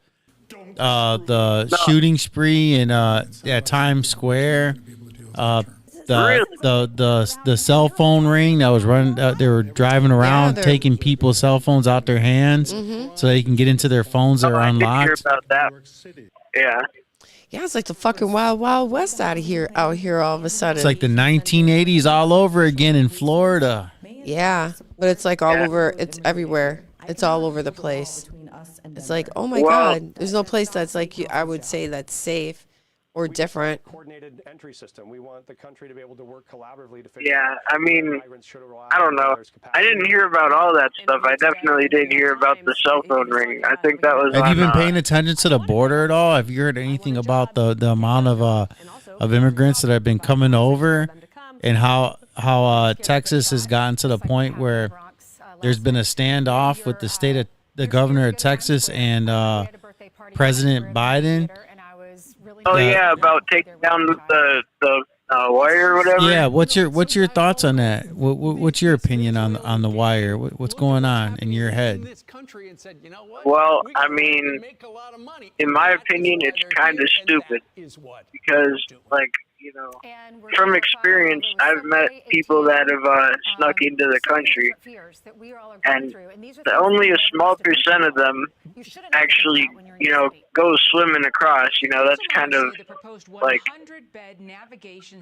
the shooting spree in at Times Square, the cell phone ring that was running. They were driving around taking people's cell phones out their hands so they can get into their phones that are unlocked. I did hear about that. Yeah. Yeah, it's like the fucking Wild Wild West out here all of a sudden. It's like the 1980s all over again in Florida. Yeah, but it's like all over. It's everywhere. It's all over the place. It's like, oh my God, there's no place that's like I would say that's safe or different. Coordinated entry system. We want the country to be able to work collaboratively to figure Yeah, I mean, I don't know. I didn't hear about all that stuff. I definitely did hear about the cell phone ring. I think that was. Have you been paying attention to the border at all? Have you heard anything about the amount of immigrants that have been coming over, and how Texas has gotten to the point where there's been a standoff with the governor of Texas and President Biden? Oh yeah, about taking down the wire or whatever. Yeah, what's your thoughts on that? What's your opinion on the wire? What's going on in your head? Well, I mean, in my opinion, it's kind of stupid because, like, from experience, I've met people that have snuck into the country, and only a small percent of them actually, go swimming across. That's kind of like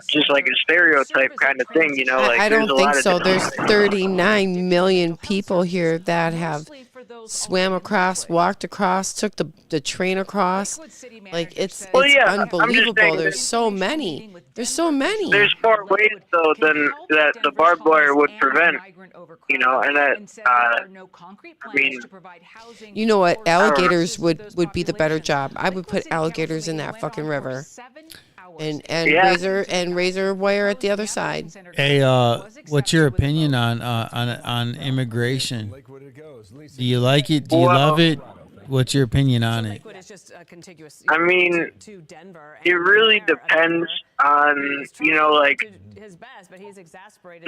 just like a stereotype kind of thing. Like I don't think so. There's 39 million people here that have swam across, walked across, took the train across. Like it's unbelievable. There's so many. There's so many. There's more ways though than that the barbed wire would prevent. And that I mean, you know what? Alligators would be the better job. I would put alligators in that fucking river. And razor wire at the other side. Hey, what's your opinion on immigration? Do you like it? Do you love it? What's your opinion on it? I mean, it really depends on, like,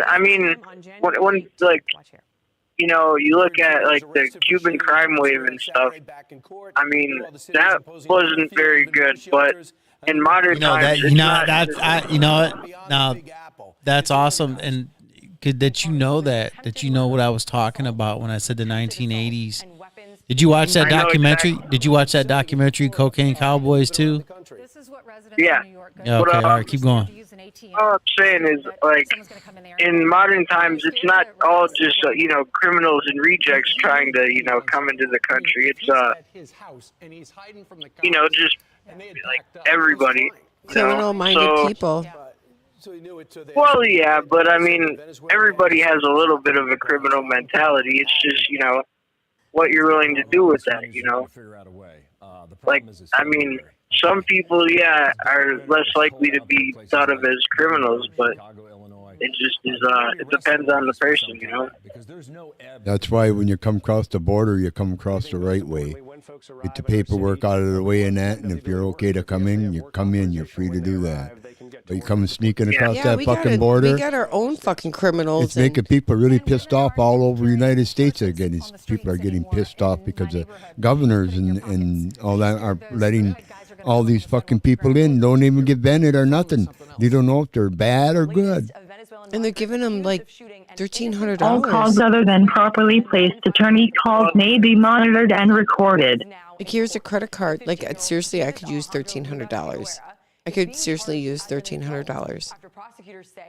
I mean, when like, you know, you look at like the Cuban crime wave and stuff. I mean, that wasn't very good, but in modern times, you know what? Now, that's awesome, and that you know what I was talking about when I said the 1980s. Did you watch that documentary? Exactly. Did you watch that documentary, Cocaine Cowboys, too? Yeah. Yeah. Okay. All right. Keep going. All I'm saying is, like, in modern times, it's not all just you know, criminals and rejects trying to, you know, come into the country. It's you know, just like everybody. Criminal-minded people. Well, yeah, but I mean, everybody has a little bit of a criminal mentality. It's just, you know, what you're willing to do with that, you know. Like, I mean, some people, yeah, are less likely to be thought of as criminals, but it just is, it depends on the person, you know. That's why when you come across the border, you come across the right way. Get the paperwork out of the way and that, and if you're okay to come in, you come in. You're free to do that. But you come sneaking across that fucking border. We got our own fucking criminals. It's making people really pissed off all over the United States. Again, people are getting pissed off because the governors and all that are letting all these fucking people in. Don't even get vetted or nothing. They don't know if they're bad or good. And they're giving them like $1,300. All calls other than properly placed attorney calls may be monitored and recorded. Like, here's a credit card. Like, seriously, I could use $1,300. I could seriously use $1,300.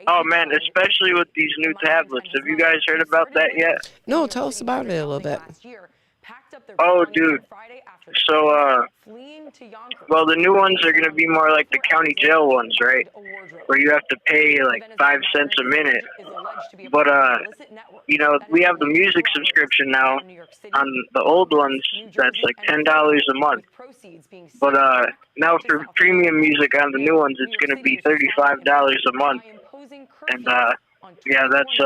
Oh, man, especially with these new tablets. Have you guys heard about that yet? No, tell us about it a little bit. Oh, dude. So, well, the new ones are going to be more like the county jail ones, right? Where you have to pay like 5 cents a minute. But, you know, we have the music subscription now. On the old ones, that's like $10 a month. But now for premium music on the new ones, it's going to be $35 a month. And, yeah, that's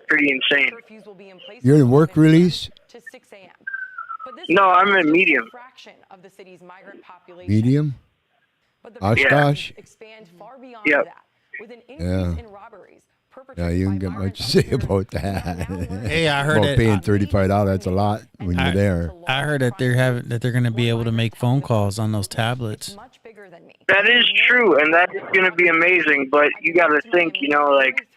pretty insane. You're in work release? No, I'm in medium. Medium? Oshkosh? Yep. Yeah. Yeah, you didn't get much to say about that. Hey, I heard well, paying $35, that's a lot when you're there. I heard that they're going to be able to make phone calls on those tablets. That is true, and that is going to be amazing. But you got to think, you know, like,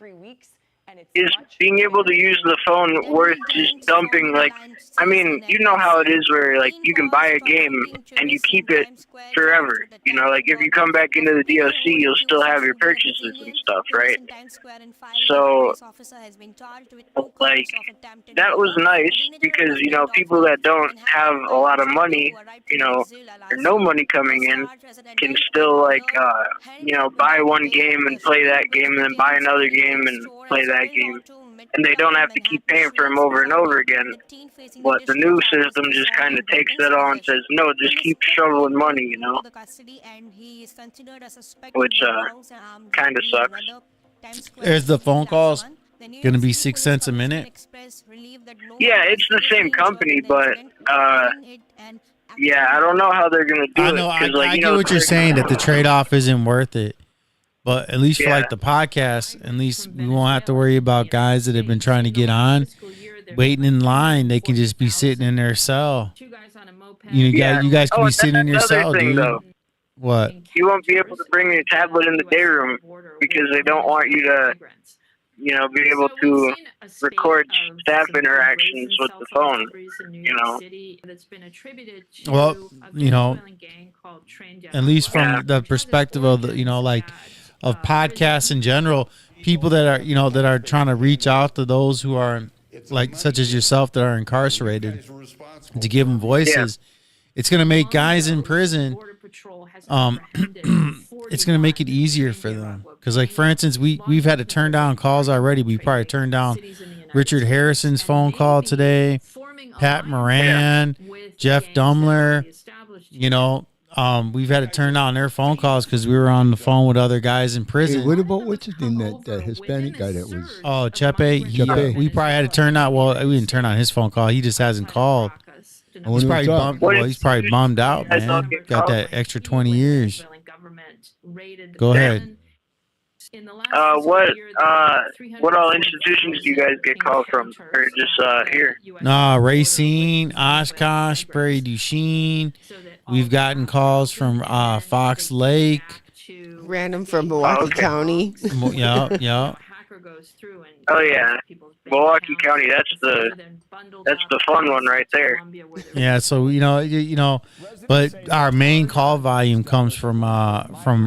is being able to use the phone worth just dumping? Like, I mean, you know how it is where, like, you can buy a game and you keep it forever. You know, like, if you come back into the DLC, you'll still have your purchases and stuff, right? So, like, that was nice because, you know, people that don't have a lot of money, you know, or no money coming in can still, like, you know, buy one game and play that game and then buy another game and play that game. And they don't have to keep paying for them over and over again. But the new system just kind of takes that all and says, no, just keep shoveling money, you know? Which kind of sucks. There's the phone calls. Going to be 6 cents a minute? Yeah, it's the same company, but yeah, I don't know how they're going to do it. I get what you're saying, that the trade-off isn't worth it. But at least for like the podcast, at least we won't have to worry about guys that have been trying to get on, waiting in line. They can just be sitting in their cell. You guys can be sitting in your cell, dude. Though. What? You won't be able to bring your tablet in the day room because they don't want you to, you know, be able to record staff interactions with the phone, you know. Well, you know, at least from the perspective of the, you know, like, of podcasts in general, people that are, you know, that are trying to reach out to those who are, like, such as yourself, that are incarcerated, to give them voices. It's going to make guys in prison, it's going to make it easier for them. Because, like, for instance, we've had to turn down calls already. We probably turned down Richard Harrison's phone call today, Pat Moran, Jeff Dumler, you know. We've had to turn down their phone calls because we were on the phone with other guys in prison. Hey, what about what's his name? That Hispanic guy that was. Oh, Chepe. We probably had to turn down. Well, we didn't turn on his phone call. He just hasn't called. He's probably bummed. Well, he's probably bummed out, man. Got that extra 20 years. Go ahead. What all institutions do you guys get called from, or just here? Racine, Oshkosh, Prairie du Chien. We've gotten calls from Fox Lake. Random from Milwaukee County. Yeah. Oh yeah, Milwaukee County. That's the fun one right there. Yeah, so but our main call volume comes from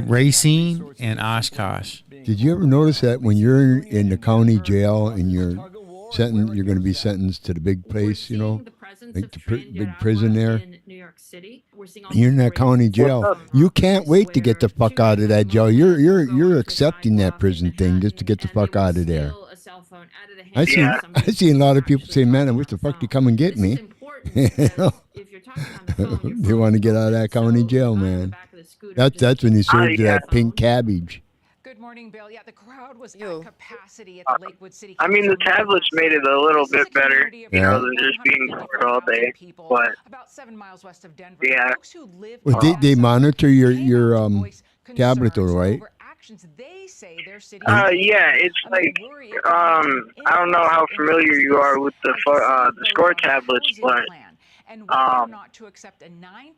Racine and Oshkosh. Did you ever notice that when you're in the county jail and you're going to be sentenced to the big place, like the big prison there? You're in that county jail. You can't wait to get the fuck out of that jail. You're accepting that prison thing just to get the fuck out of there. I seen a lot of people say, "Man, I wish the fuck you come and get me." They want to get out of that county jail, man. That's when you serve that pink cabbage. Good morning, Bill. Yeah, the crowd was at capacity at the Lakewood City. I mean, the tablets made it a little bit better, than just being bored all day. But about 7 miles west of Denver, yeah, well, they monitor your tablet, though, right? Yeah, it's like I don't know how familiar you are with the score tablets, but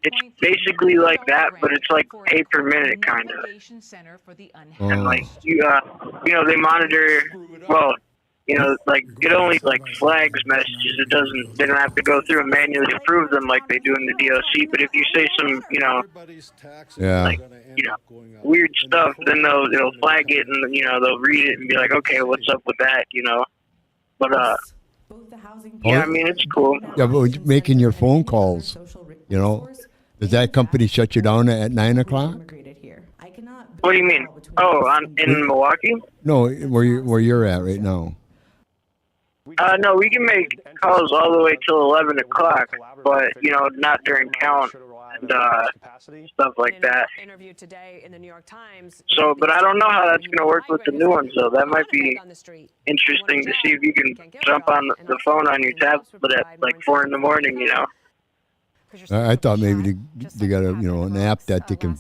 it's basically like that, but it's like pay per minute kind of. And like they monitor. Well, like it only like flags messages. They don't have to go through and manually approve them like they do in the DOC. But if you say some, weird stuff, then they'll flag it and they'll read it and be like, okay, what's up with that, But I mean, it's cool. Yeah, but making your phone calls, does that company shut you down at 9 o'clock? What do you mean? Oh, in Milwaukee? No, where you're at right now. No, we can make calls all the way till 11 o'clock, but not during count and stuff like that. So, but I don't know how that's going to work with the new ones, though. That might be interesting to see if you can jump on the phone on your tablet at like 4 in the morning. I thought maybe they got an app that they can.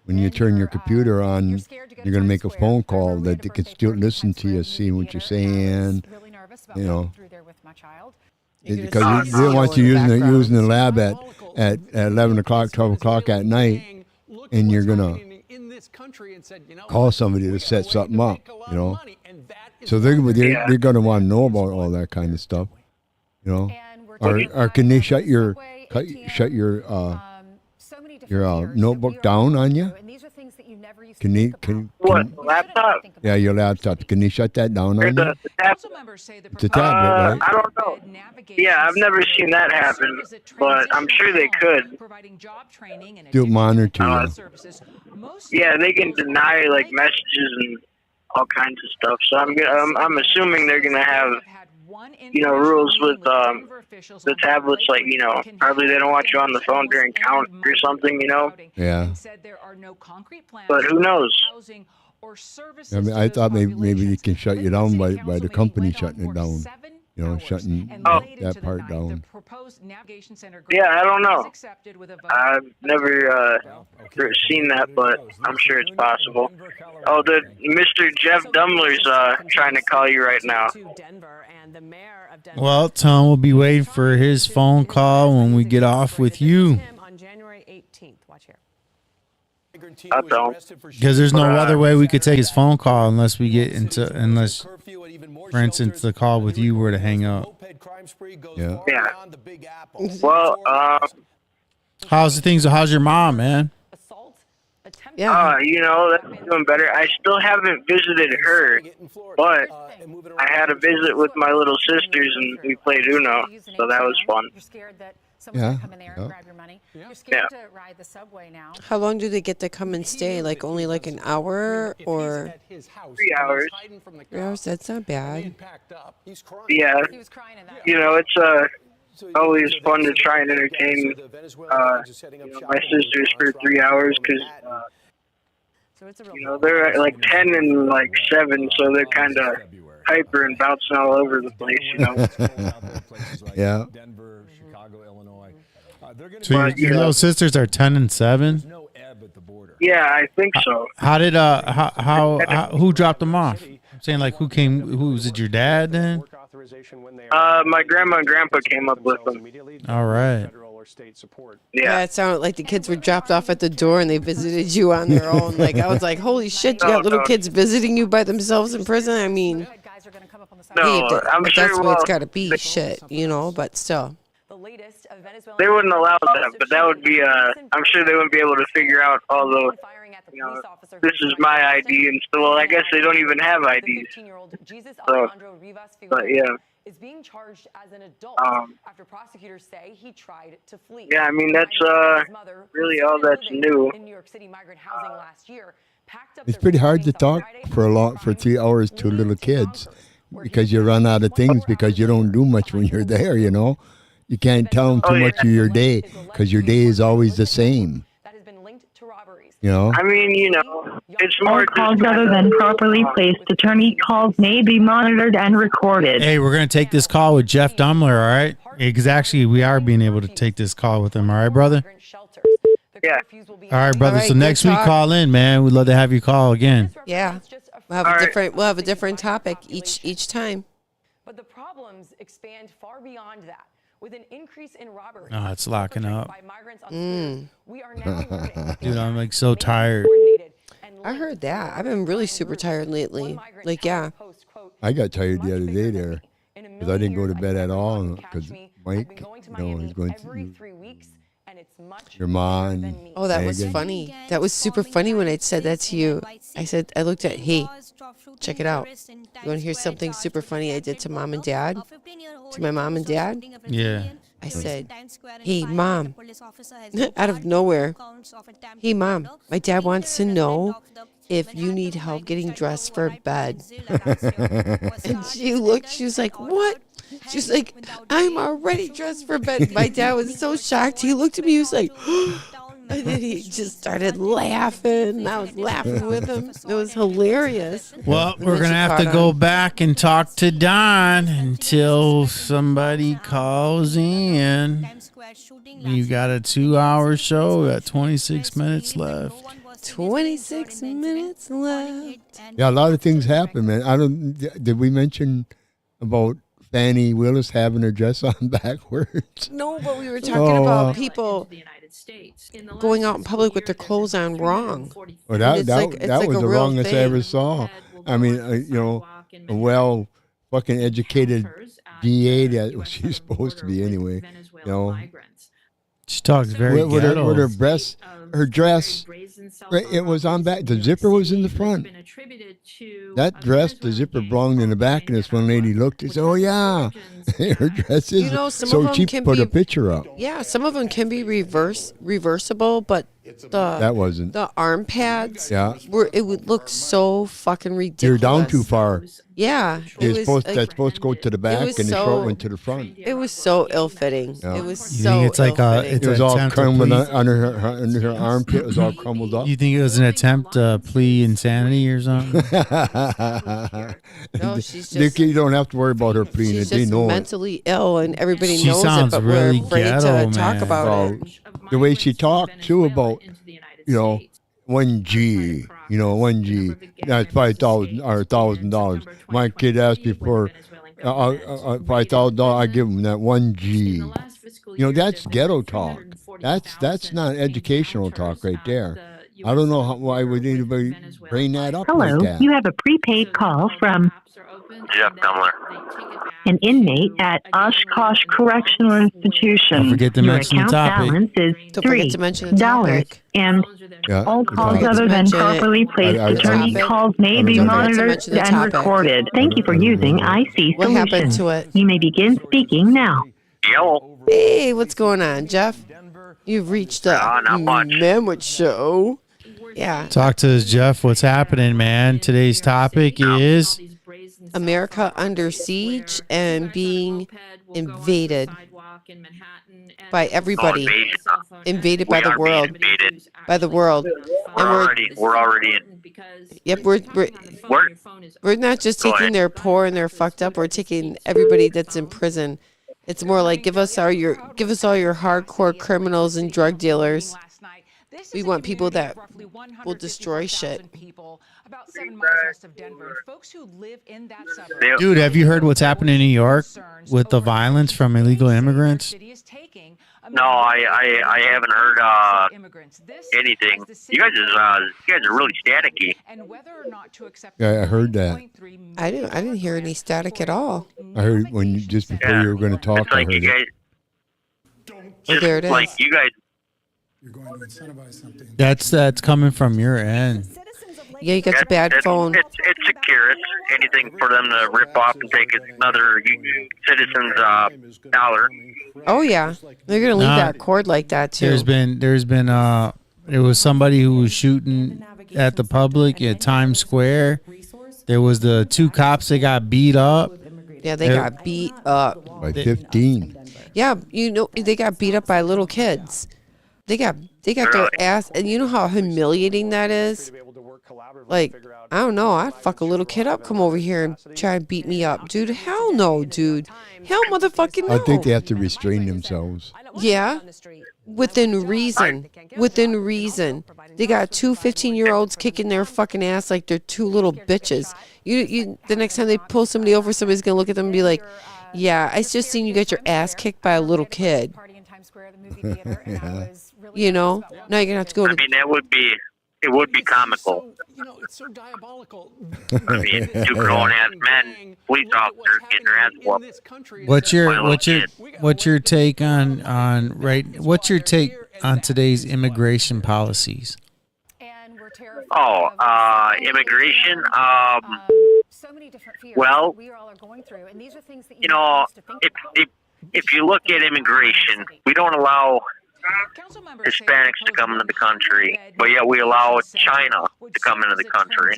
When you turn your computer on, you're going to make a phone call that they can still listen to you, see what you're saying. Because they don't want you using the lab at 11 o'clock, 12 o'clock at night, and you're going to call somebody to set something up, So they're going to want to know about all that kind of stuff, Or can they shut your notebook down on you? Can laptop? Yeah, your laptop. Can you shut that down on you? It's a tablet, right? I don't know. Yeah, I've never seen that happen, but I'm sure they could. Do monitor you. Yeah, they can deny like messages and all kinds of stuff. So I'm assuming they're gonna have rules with the tablets, like probably they don't want you on the phone during count or something, Yeah. But who knows? I mean, I thought maybe they can shut you down by the company shutting it down. Shutting that part down. Yeah, I don't know. I've never seen that, but I'm sure it's possible. Oh, Mr. Jeff Dumler's trying to call you right now. Well, Tom will be waiting for his phone call when we get off with you. I don't. Because there's no other way we could take his phone call unless, for instance, the call with you were to hang up. Yeah. Well, how's your mom, man? Yeah. That's doing better. I still haven't visited her, but I had a visit with my little sisters and we played Uno, so that was fun. Yeah. How long do they get to come and stay? Like only like an hour or 3 hours? 3 hours? That's not bad. Yeah. It's always fun to try and entertain my sisters for 3 hours because they're like 10 and like 7, so they're kind of hyper and bouncing all over the place. Yeah. So your little sisters are 10 and 7? Yeah, I think so. How did who dropped them off? I'm saying like who came? Who was it? Your dad then? My grandma and grandpa came up with them. All right. Yeah, it sounded like the kids were dropped off at the door and they visited you on their own. Like, I was like, holy shit, you got little kids visiting you by themselves in prison? I mean, I'm but sure that's what it's got to be, shit, you know, but still. They wouldn't allow that, but that would be, I'm sure they wouldn't be able to figure out all the, you know, this is my ID and so, well, I guess they don't even have IDs. So, but yeah. Is being charged as an adult after prosecutors say he tried to flee. Yeah, I mean, that's really all that's new. In New York City migrant housing last year, it's pretty hard to talk for 3 hours to little kids because you run out of things because you don't do much when you're there, you know. You can't tell them too much of your day because your day is always the same. You know? I mean, you know, it's more All calls other than properly placed attorney calls may be monitored and recorded. Hey, we're going to take this call with Jeff Dumler, all right? Because actually, we are being able to take this call with him, all right, brother? Yeah. All right, brother. All right, so next week, call in, man. We'd love to have you call again. Yeah. We'll have a different topic each time. But the problems expand far beyond that. With an increase in robberies. Oh, it's locking up. We are now learning. Dude, I'm like so tired. I heard that. I've been really super tired lately. Like, yeah. I got tired the other day there because I didn't go to bed at all because Mike, you know, he's going to your mom. Oh, that was funny. That was super funny when I said that to you. I looked at, hey, check it out. You want to hear something super funny I did to mom and dad? To my mom and dad? Yeah. I said, hey, mom, out of nowhere. Hey, mom, my dad wants to know if you need help getting dressed for bed. And she looked, she was like, what? She's like, I'm already dressed for bed. My dad was so shocked. He looked at me, he was like, and then he just started laughing. And I was laughing with him. It was hilarious. Well, we're going to have to go back and talk to Don until somebody calls in. You got a 2-hour show. We got 26 minutes left. 26 minutes left. Yeah, a lot of things happen, man. Did we mention about Fannie Willis having her dress on backwards? No, but we were talking about people going out in public with their clothes on wrong. Well, that was the wrongest I ever saw. I mean, you know, a well fucking educated DA that she's supposed to be anyway. You know, she talks very ghetto. With her dress, it was on back. The zipper was in the front. That dress, the zipper belonged in the back, and this one lady looked and said, "Oh yeah, her dress is." You know, some so of them she can put be, a picture up. Yeah, some of them can be reversible, but that wasn't the arm pads. Yeah, it would look so fucking ridiculous. You're down too far. Yeah, that's supposed to go to the back, and the short went to the front. It was so ill-fitting. Yeah. It was so. It's like it was all crumbled under her armpit. It was all crumbled up. You think it was an attempt to plea insanity or something? No, she's just. You don't have to worry about her pleading. She's they just know mentally ill, and everybody she knows sounds it, but really we're afraid ghetto, to talk about it. The way she talked too about, you know, 1G, you know, 1G. That's $5,000 or $1,000. My kid asked me for $5,000. I give him that 1G. You know, that's ghetto talk. That's not educational talk right there. I don't know why would anybody bring that up. Hello, like that. You have a prepaid call from Jeff Dumler. an inmate at Oshkosh Correctional Institution. Don't forget to Your mention the account topic. balance is $3, and all calls other than properly placed attorney calls may be monitored and recorded. Thank you for using IC What happened Solutions. to it? You may begin speaking now. Yo. Hey, what's going on, Jeff? You've reached the Manwich Show. Yeah. Talk to us, Jeff. What's happening, man? Today's topic is America under siege and being invaded by everybody. Invaded by the world. By the world. We're already in. Yep, we're not just taking their poor and their fucked up. We're taking everybody that's in prison. It's more like give us all your hardcore criminals and drug dealers. We want people that will destroy shit. About 7 miles west of Denver, and folks who live in that suburb. Dude, have you heard what's happening in New York with the violence from illegal immigrants? No, I haven't heard anything. You guys are really staticky. Yeah, I heard that. I didn't hear any static at all. I heard when you just before you were going to talk. It's like I heard you guys. Just there it is. like you guys. You're going to incentivize something. That's coming from your end. Yeah, you got the bad phone. It's secure. It's anything for them to rip off and take another citizen's dollar. Oh yeah, they're gonna leave that cord like that too. There was somebody who was shooting at the public at Times Square. There was the 2 cops that got beat up. Yeah, they got beat up by 15. Yeah, they got beat up by little kids. They got their ass, and you know how humiliating that is. Like, I don't know, I'd fuck a little kid up, come over here and try and beat me up. Dude, hell no, dude. Hell motherfucking no. I think they have to restrain themselves. Yeah, within reason. Within reason. They got 2 15-year-olds kicking their fucking ass like they're 2 little bitches. You, the next time they pull somebody over, somebody's going to look at them and be like, yeah, I just seen you get your ass kicked by a little kid. Yeah. You know? Now you're going to have to go to... I mean, it would be comical. It's so diabolical. I mean, 2 grown-ass men, police officers getting their ass whooped. What's your take on what's your take on today's immigration policies? Oh, immigration. Well, you know, if you look at immigration, we don't allow Hispanics to come into the country, but yet we allow China to come into the country.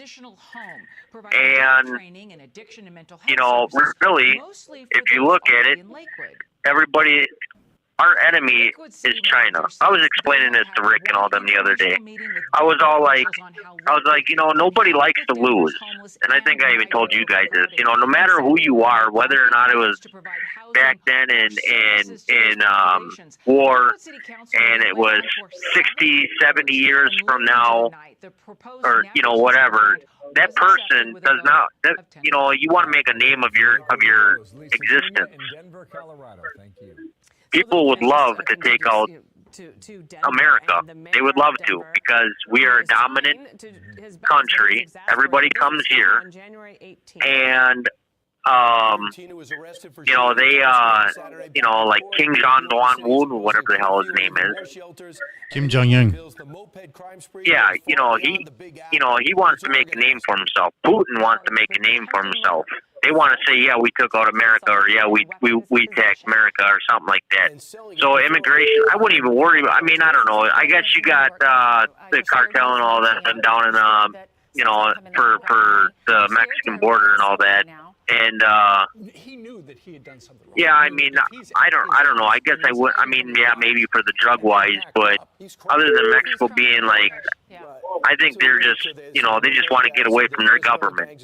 And, you know, really, if you look at it, everybody, our enemy is China. I was explaining this to Rick and all them the other day. I was like, you know, nobody likes to lose. And I think I even told you guys this. You know, no matter who you are, whether or not it was back then in war, and it was 60, 70 years from now, or, you know, whatever, that person does not, you know, you want to make a name of your existence. People would love to take out America. They would love to, because we are a dominant country. Everybody comes here, and you know, they you know, like King Jong-un, or whatever the hell his name is, Kim Jong-un. Yeah, you know, he wants to make a name for himself. Putin wants to make a name for himself. They want to say, yeah, we took out America, or yeah, we attacked America, or something like that. So immigration, I wouldn't even worry about. I mean, I don't know. I guess you got the cartel and all that down in you know, for the Mexican border and all that. And he knew that he had done something wrong. yeah, I mean, I don't know. I guess I would. I mean, yeah, maybe for the drug wise, but other than Mexico being like, I think they're just, you know, they just want to get away from their government.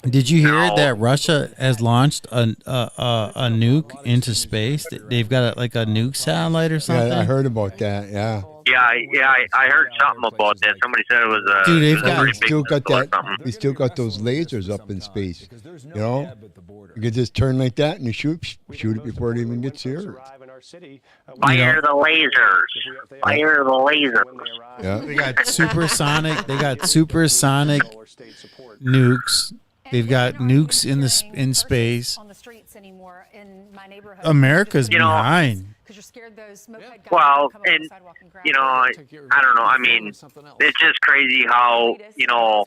Did you hear that Russia has launched a nuke into space? They've got like a nuke satellite or something. Yeah, I heard about that. Yeah. Yeah, I heard something about that. Somebody said it was a. Dude, they've still got those lasers up in space. You know, you can just turn like that and you shoot it before it even gets here. Fire the lasers! Fire the lasers! Yeah, they got supersonic. They got supersonic nukes. They've got nukes in space. America's behind. Well, and, you know, I don't know. I mean, it's just crazy how, you know,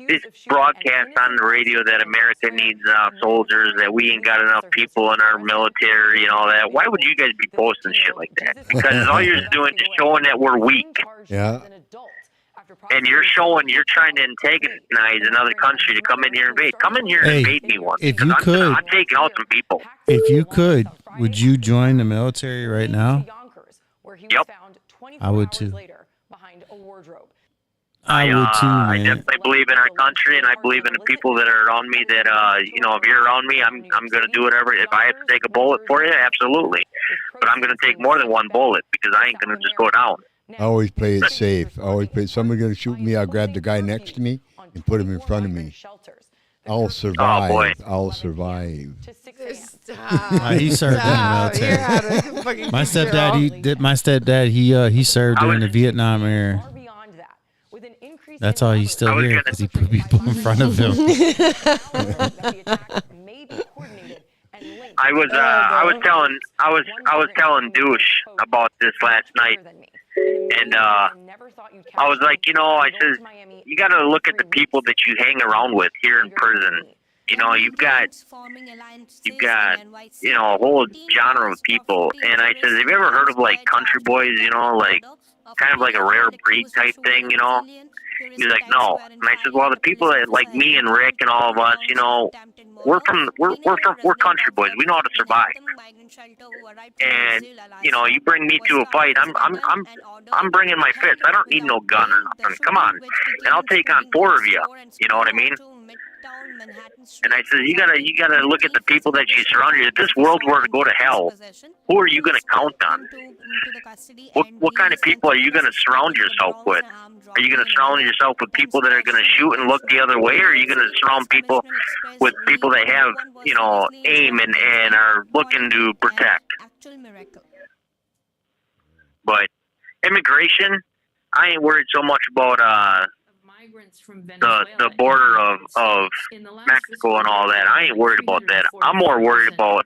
this broadcast on the radio that America needs soldiers, that we ain't got enough people in our military and all that. Why would you guys be posting shit like that? Because all you're doing is showing that we're weak. Yeah. And you're trying to antagonize another country to come in here and invade. Come in here and invade me once. If you could, I'm taking out some people. If you could, would you join the military right now? Yep. I would too. I would too, man. I definitely believe in our country, and I believe in the people that are around me. That you know, if you're around me, I'm going to do whatever. If I have to take a bullet for you, absolutely. But I'm going to take more than one bullet, because I ain't going to just go down. I always play it safe. I always play. Somebody's gonna shoot me. I'll grab the guy next to me and put him in front of me. I'll survive. Oh, boy. I'll survive. He served in the military. My stepdad, he served during the Vietnam era. That's why he's still here, because he put people in front of him. I was telling Douche about this last night, and I was like, I says, you got to look at the people that you hang around with here in prison. You've got a whole genre of people, and I says, have you ever heard of like country boys? Like kind of like a rare breed type thing, He's like, no. And I said, well, the people that like me and Rick and all of us, we're country boys. We know how to survive. And you bring me to a fight, I'm bringing my fist. I don't need no gun or nothing. Come on, and I'll take on 4 of you. You know what I mean? And I said, you gotta look at the people that you surround you. If this world were to go to hell, who are you gonna count on? What kind of people are you gonna surround yourself with? Are you gonna surround yourself with people that are gonna shoot and look the other way, or are you gonna surround people with people that have, aim and are looking to protect? But immigration, I ain't worried so much about the border of Mexico and all that. I ain't worried about that. I'm more worried about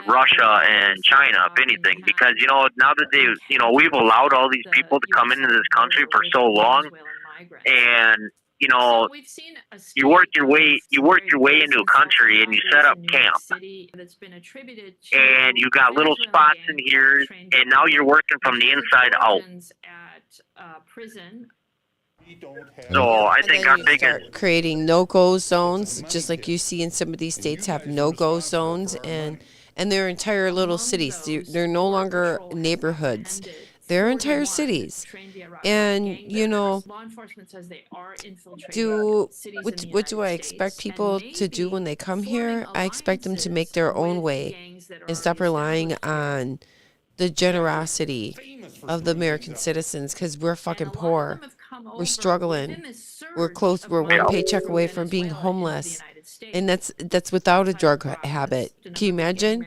Russia and China, if anything, because now that we've allowed all these people to come into this country for so long, and you work your way into a country and you set up camp, and you got little spots in here, and now you're working from the inside out. So I think our biggest creating no-go zones, just like you see in some of these states have no-go zones, and they're entire little cities. They're no longer neighborhoods. They're entire cities. And what do I expect people to do when they come here? I expect them to make their own way and stop relying on the generosity of the American citizens, because we're fucking poor. We're struggling. We're close. We're one paycheck away from being homeless, and that's without a drug habit. Can you imagine?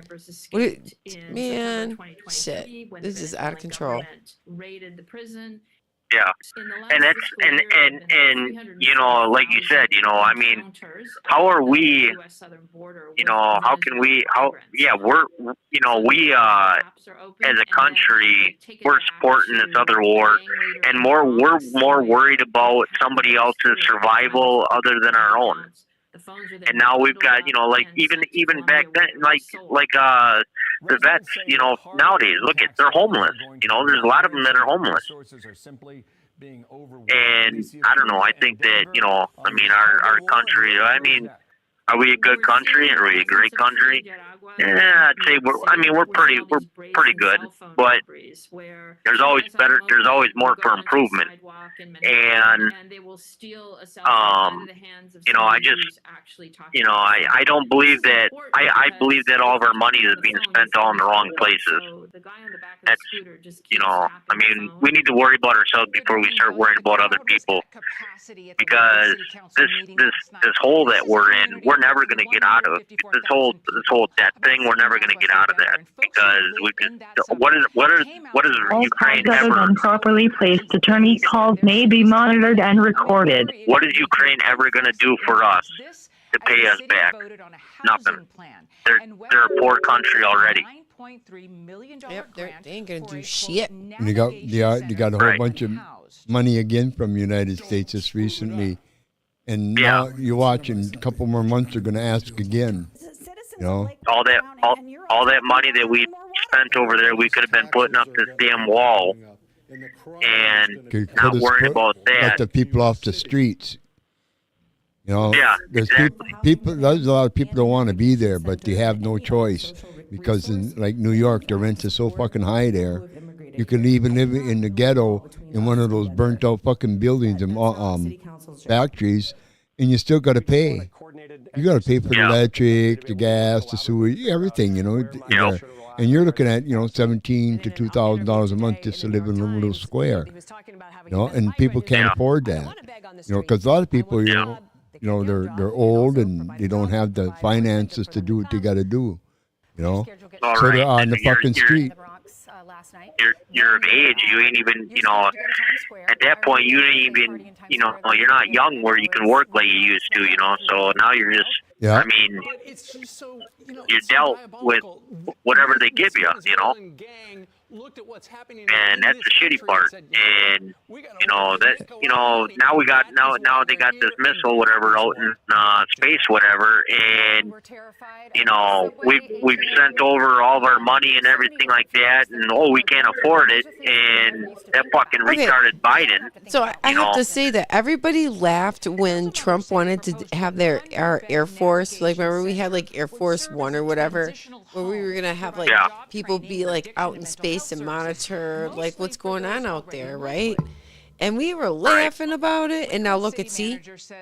Man, shit, this is out of control. Yeah, and that's and like you said, I mean, how are we? How can we? We're we as a country, we're supporting this other war, and we're more worried about somebody else's survival other than our own. And now we've got like even back then, like the vets, nowadays, they're homeless. There's a lot of them that are homeless. And I don't know, I think that, I mean, our country, are we a good country? Are we a great country? Yeah, I'd say we're pretty good, but there's always more for improvement. And I don't believe that. I believe that all of our money is being spent all in the wrong places. That's I mean, we need to worry about ourselves before we start worrying about other people, because this hole that we're in, we're never going to get out of. This whole debt thing, we're never going to get out of that, because we just what is Ukraine calls ever? Other than properly placed attorney calls may be monitored and recorded. What is Ukraine ever going to do for us to pay us back? Nothing. They're a poor country already. Yep, they ain't gonna do shit. And you got a whole bunch of money again from the United States just recently, and now you're watching. A couple more months, they're going to ask again. All that money that we spent over there, we could have been putting up this damn wall, and not worried about that. Let the people off the streets. Yeah, there's people. There's a lot of people don't want to be there, but they have no choice, because in like New York, the rent is so fucking high there. You can even live in the ghetto in one of those burnt out fucking buildings and factories, and you still got to pay. You got to pay for the electric, the gas, the sewage, everything. And you're looking at $1,700 to $2,000 a month just to live in a little square. And people can't afford that. Because a lot of people, they're old and they don't have the finances to do what they got to do. So they're on the fucking street. You're of age. You ain't even, at that point, you ain't even, you're not young where you can work like you used to, So now you're just, I mean, you're dealt with whatever they give you, And that's the shitty part. And now they got this missile, whatever, out in space, whatever. And we've sent over all of our money and everything like that, and we can't afford it. And that fucking retarded Biden. So I have to say that everybody laughed when Trump wanted to have our Air Force. Like, remember we had like Air Force One or whatever, where we were gonna have like people be like out in space and monitor like what's going on out there, right? And we were laughing about it, and now look at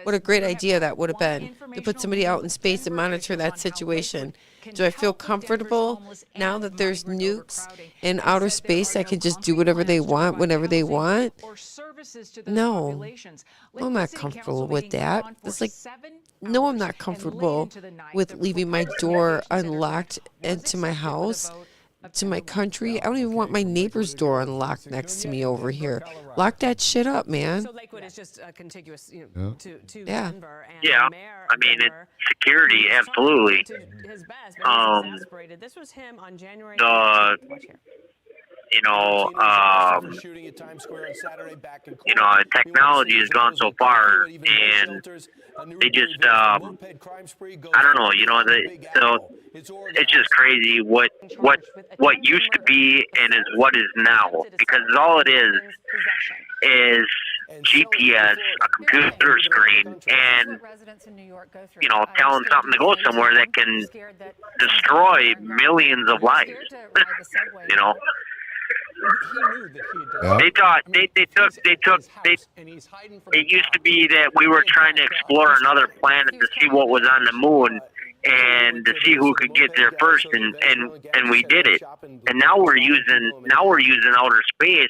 what a great idea that would have been to put somebody out in space and monitor that situation. Do I feel comfortable now that there's nukes in outer space? I can just do whatever they want whenever they want. No, I'm not comfortable with that. It's like, no, I'm not comfortable with leaving my door unlocked into my house, to my country. I don't even want my neighbor's door unlocked next to me over here. Lock that shit up, man. So Lakewood is just contiguous, to Denver. And yeah, I mean, it's security, absolutely. His best, but he's exasperated. This was him on January. Technology has gone so far, and they just, I don't know, it's just crazy what used to be and is what is now, because all it is GPS, a computer screen, and telling something to go somewhere that can destroy millions of lives. They thought they took. It used to be that we were trying to explore another planet to see what was on the moon and to see who could get there first, and we did it. And now we're using outer space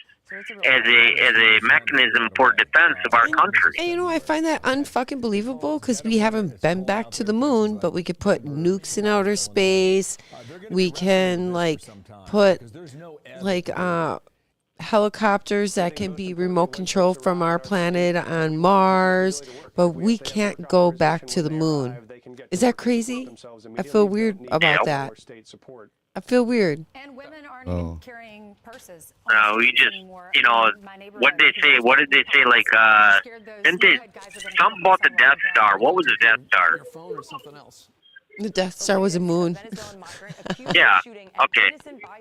as a mechanism for defense of our country. And I find that unfucking believable, because we haven't been back to the moon, but we could put nukes in outer space. We can put helicopters that can be remote controlled from our planet on Mars, but we can't go back to the moon. Is that crazy? I feel weird about that. I feel weird. And women aren't even carrying purses. We just, what did they say? What did they say? Didn't they, something about the Death Star? What was the Death Star? The Death Star was a moon. Yeah. Okay.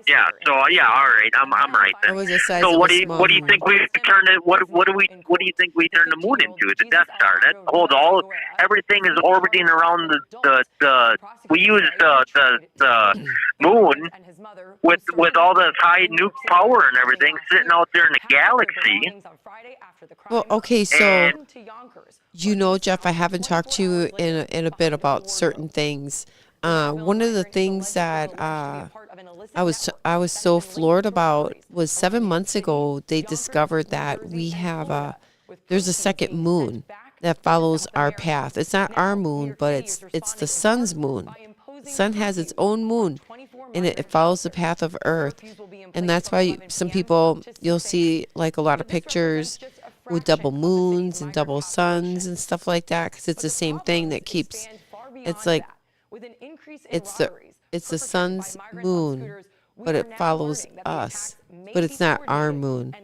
Yeah. So all right. I'm right then. It was the size so of what a do small you think we turned it? What do you think we turned the moon into? The Death Star. That holds everything is orbiting around the. We use the moon with all the high nuke power and everything sitting out there in the galaxy. Well, okay, so Jeff, I haven't talked to you in a bit about certain things. One of the things that I was so floored about was 7 months ago they discovered that we have there's a second moon that follows our path. It's not our moon, but it's the sun's moon. The sun has its own moon, and it follows the path of Earth, and that's why some people, you'll see a lot of pictures with double moons and double suns and stuff like that, because it's the same thing that keeps. It's it's the sun's moon, but it follows us, but it's not our moon,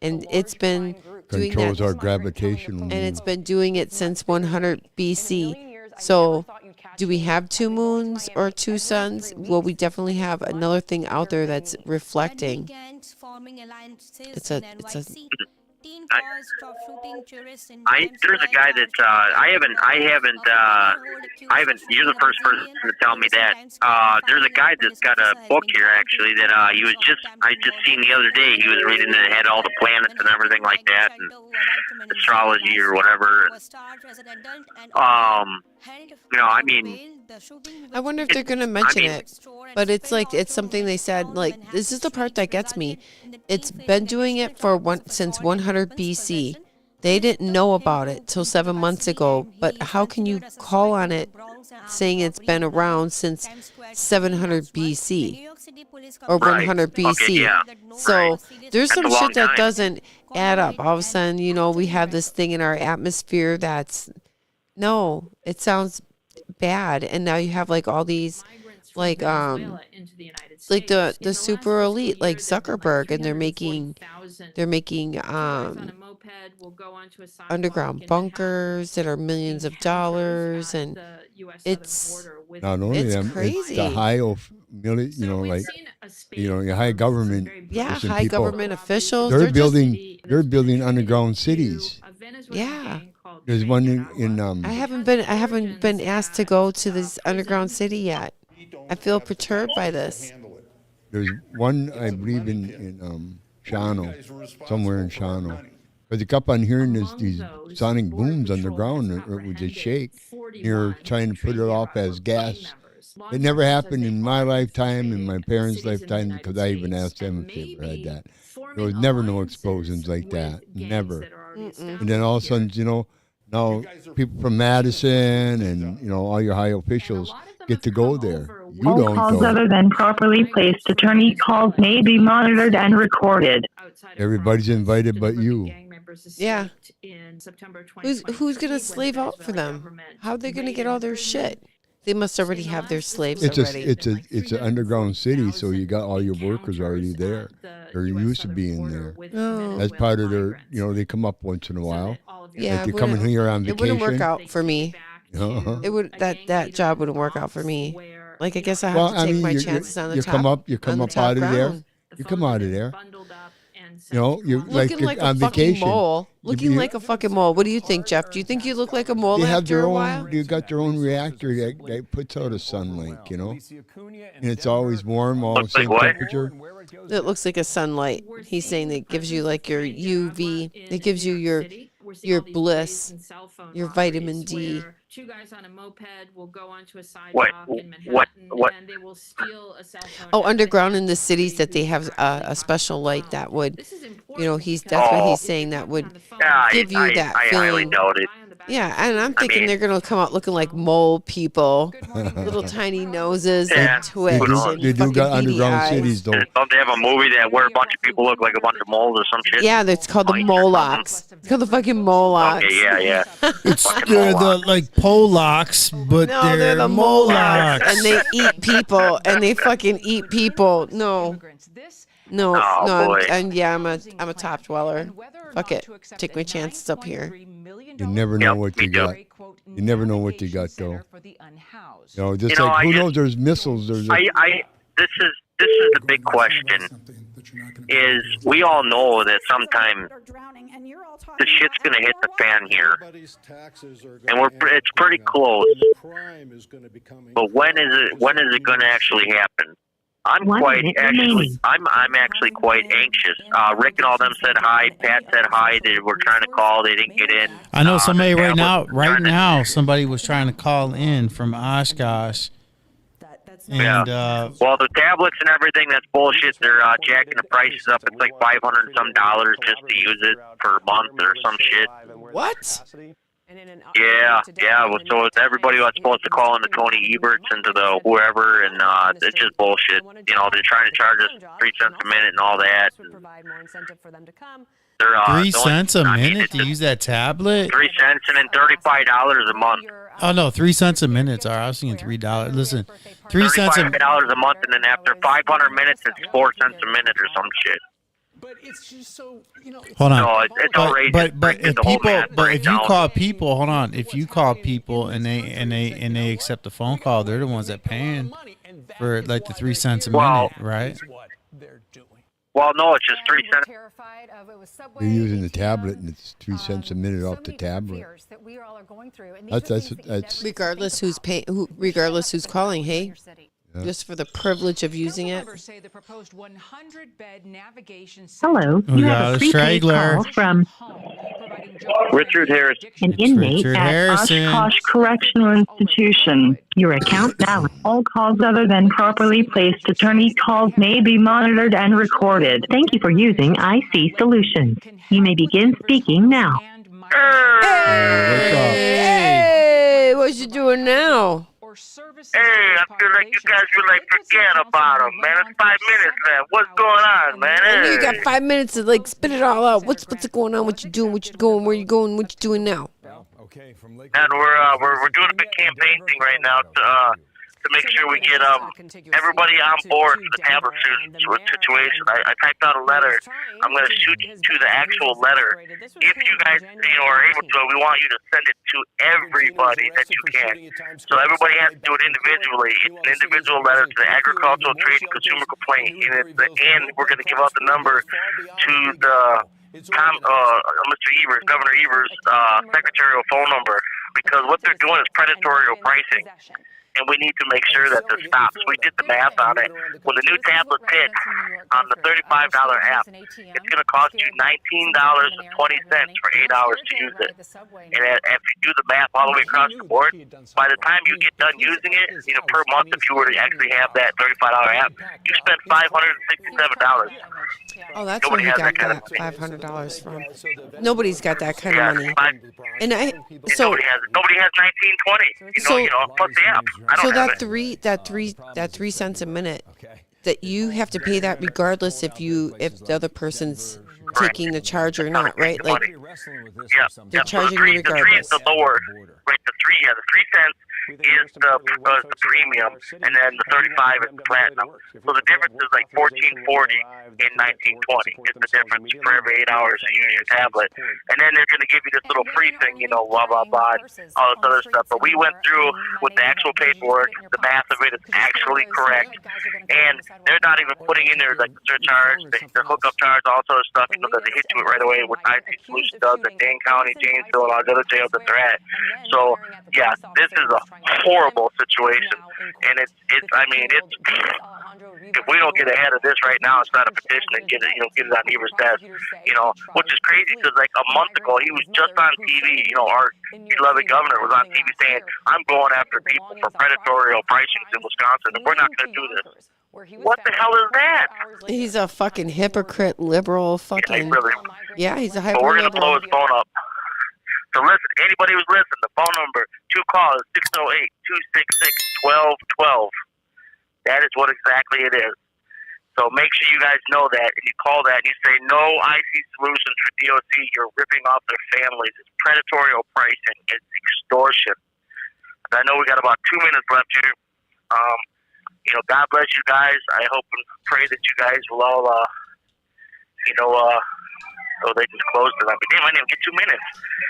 and it's been doing controls that, our gravitational, and it's been doing it since 100 BC. So, do we have two moons or two suns? Well, we definitely have another thing out there that's reflecting. It's a there's a guy that I haven't. You're the first person to tell me that. There's a guy that's got a book here actually that I just seen the other day. He was reading that it had all the planets and everything like that, and astrology or whatever. I mean, I wonder if they're going to mention it. But it's like, it's something they said, like, this is the part that gets me. It's been doing it since 100 BC. They didn't know about it till 7 months ago. But how can you call on it saying it's been around since 700 BC or 100 BC? Okay, yeah. So there's some shit that time. doesn't add up. All of a sudden, we have this thing in our atmosphere that's, no, it sounds bad. And now you have like all these like the super elite like Zuckerberg, and they're making underground bunkers that are millions of dollars, and it's not only them, crazy. it's the high of your high government. High people, government officials. They're building underground cities. Yeah. There's one in I haven't been asked to go to this underground city yet. I feel perturbed by this. There's one, I believe, in Shano, somewhere in Shano. Because you kept on hearing these sonic booms underground, it would just shake. You're trying to put it off as gas. It never happened in my lifetime, in my parents' lifetime, because I even asked them if they ever had that. There was never no explosions like that. Never. And then all of a sudden, now people from Madison and, all your high officials get to go there. You All don't calls go. other than properly placed attorney calls may be monitored and recorded. Everybody's invited but you. Yeah. Who's going to slave out for them? How are they going to get all their shit? They must already have their slaves already. It's an underground city, so you got all your workers already there. They're used to being there. Oh. That's part of their, they come up once in a while. Yeah, like you're coming here on vacation. It wouldn't work out for me. Uh-huh. It would that job wouldn't work out for me. Like, I guess I have to take my chances on the top. You come up out of there. You come out of there. You're looking like on a fucking vacation. mole. Looking like a fucking mole. What do you think, Jeff? Do you think you look like a mole after a while? They got their own reactor that puts out a sunlight, and it's always warm, all the same temperature. It looks like a sunlight. He's saying that gives you like your UV. It gives you your bliss, your vitamin D. Two guys on a moped will go onto a sidewalk in Manhattan and they will steal a cell phone. Oh, underground in the cities that they have a special light that would, that's what he's saying, that would give you that feeling. I highly doubt it. Yeah, and I'm thinking they're going to come out looking like mole people, little tiny noses and twitch and They do got underground cities, though. Don't they have a movie where a bunch of people look like a bunch of moles or some shit? Yeah, it's called the Molochs. It's called the fucking Molochs. Okay, yeah. It's the like Polacks, but No, they're the Molochs. And they eat people, and they fucking eat people. No, boy. I'm a top dweller. Fuck it, take my chances up here. You never know what you got. You never know what you got, though. Who knows? There's missiles. This is the big question. Is we all know that sometime the shit's gonna hit the fan here, and it's pretty close. But when is it gonna actually happen? I'm actually quite anxious. Rick and all them said hi. Pat said hi. They were trying to call. They didn't get in. I know somebody right now. Somebody was trying to call in from Oshkosh. And, well, the tablets and everything, that's bullshit. They're jacking the prices up. It's like $500 and some just to use it for a month or some shit. What? Yeah. Well, so everybody was supposed to call in to Tony Eberts and to the whoever, and it's just bullshit. They're trying to charge us 3 cents a minute and all that. They're 3 cents a minute to use that tablet? 3 cents and then $35 a month. Oh no, 3 cents a minute. Sorry, I was thinking $3. Listen, 3 cents $35 a month, and then after 500 minutes, it's 4 cents a minute or some shit. But it's just so, Hold on. No, it's outrageous. But if you call people, hold on. If you call people and they accept the phone call, they're the ones that paying for like the 3 cents a minute, right? Well, no, it's just 3 cents. You're using the tablet, and it's 3 cents a minute off the tablet. That's regardless who's regardless who's calling. Hey, just for the privilege of using it. Hello, you have a prepaid call from Richard Harris, an inmate Richard at Harrison. Oshkosh Correctional Institution. Your account balance. All calls other than properly placed attorney calls may be monitored and recorded. Thank you for using IC Solutions. You may begin speaking now. Hey, what you doing now? Hey, I feel like you guys would like forget about him, man. It's 5 minutes left. What's going on, man? I know you got 5 minutes to like spit it all out. What's going on? What you doing? What you going? Where you going? What you doing now? And we're doing a big campaign thing right now to make sure we get everybody on board for the tablet situation. I typed out a letter. I'm going to shoot you to the actual letter. If you guys are able to, we want you to send it to everybody that you can. So everybody has to do it individually. It's an individual letter to the Agricultural Trade and Consumer Complaint, and we're going to give out the number to the Mr. Evers, Governor Evers' secretarial phone number, because what they're doing is predatory pricing. And we need to make sure that this stops. We did the math on it. When the new tablet hits on the $35 app, it's going to cost you $19.20 for 8 hours to use it. And if you do the math all the way across the board, by the time you get done using it, per month, if you were to actually have that $35 app, you spend $567. Oh, that's where you got that $500 from. Nobody's got that kind of money. And nobody has $19.20. Plus the app. So that 3 cents a minute, that you have to pay that regardless if the other person's taking the charge or not, right? Like they're charging you regardless. The 3 is the lower, right? The 3 cents is the premium, and then the 35 is the platinum. So the difference is like $14.40 and $19.20 is the difference for every 8 hours you use your tablet. And then they're going to give you this little free thing, blah, blah, blah, all this other stuff. But we went through with the actual paperwork. The math of it is actually correct. And they're not even putting in there like the surcharge, the hookup charge, all sort of stuff, that they hit you with right away, what IC Solutions does at Dane County, Janesville, and all the other jails that they're at. So, yeah, this is a horrible situation, and it's if we don't get ahead of this right now, it's not a petition and get it on Evers' desk, which is crazy because like a month ago he was just on TV. Our beloved governor was on TV saying, "I'm going after people for predatory pricing in Wisconsin, and we're not going to do this." What the hell is that? He's a fucking hypocrite, liberal, fucking. Yeah, he's a hyper. But we're going to blow his phone up. So listen, anybody who's listening, the phone number to call is 608-266-1212. That is what exactly it is. So make sure you guys know that. If you call that and you say, no IC Solutions for DOC, you're ripping off their families. It's predatory pricing. It's extortion. I know we got about 2 minutes left here. God bless you guys. I hope and pray that you guys will all, so they just closed it. Damn, I didn't even get 2 minutes.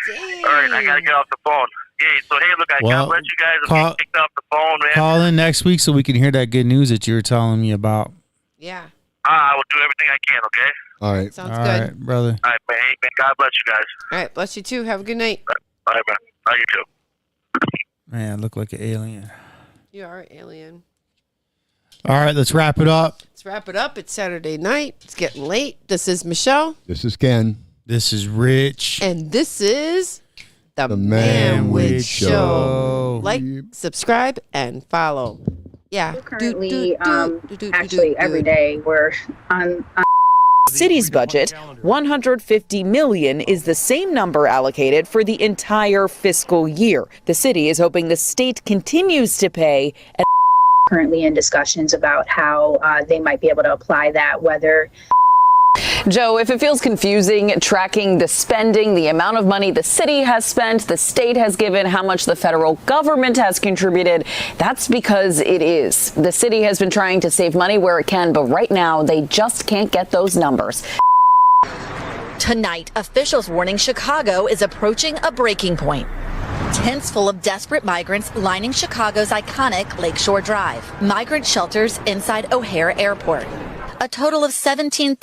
Dang. All right, I got to get off the phone. Yeah, so, hey, look, God bless you guys. I'm picked off the phone, man. Call in next week so we can hear that good news that you were telling me about. Yeah. I will do everything I can, okay? All right. Sounds good. All right, brother. All right, man. Hey, man. God bless you guys. All right, bless you too. Have a good night. All right, man. All right, you too. Man, I look like an alien. You are an alien. All right, let's wrap it up. Let's wrap it up. It's Saturday night. It's getting late. This is Michelle. This is Ken. This is Rich. And this is the Manwich Show. Like, subscribe, and follow. Yeah. Currently, actually, every day we're on city's budget, $150 million is the same number allocated for the entire fiscal year. The city is hoping the state continues to pay. Currently in discussions about how they might be able to apply that, whether. Joe, if it feels confusing tracking the spending, the amount of money the city has spent, the state has given, how much the federal government has contributed, that's because it is. The city has been trying to save money where it can, but right now they just can't get those numbers. Tonight, officials warning Chicago is approaching a breaking point. Tents full of desperate migrants lining Chicago's iconic Lakeshore Drive. Migrant shelters inside O'Hare Airport. A total of 17,000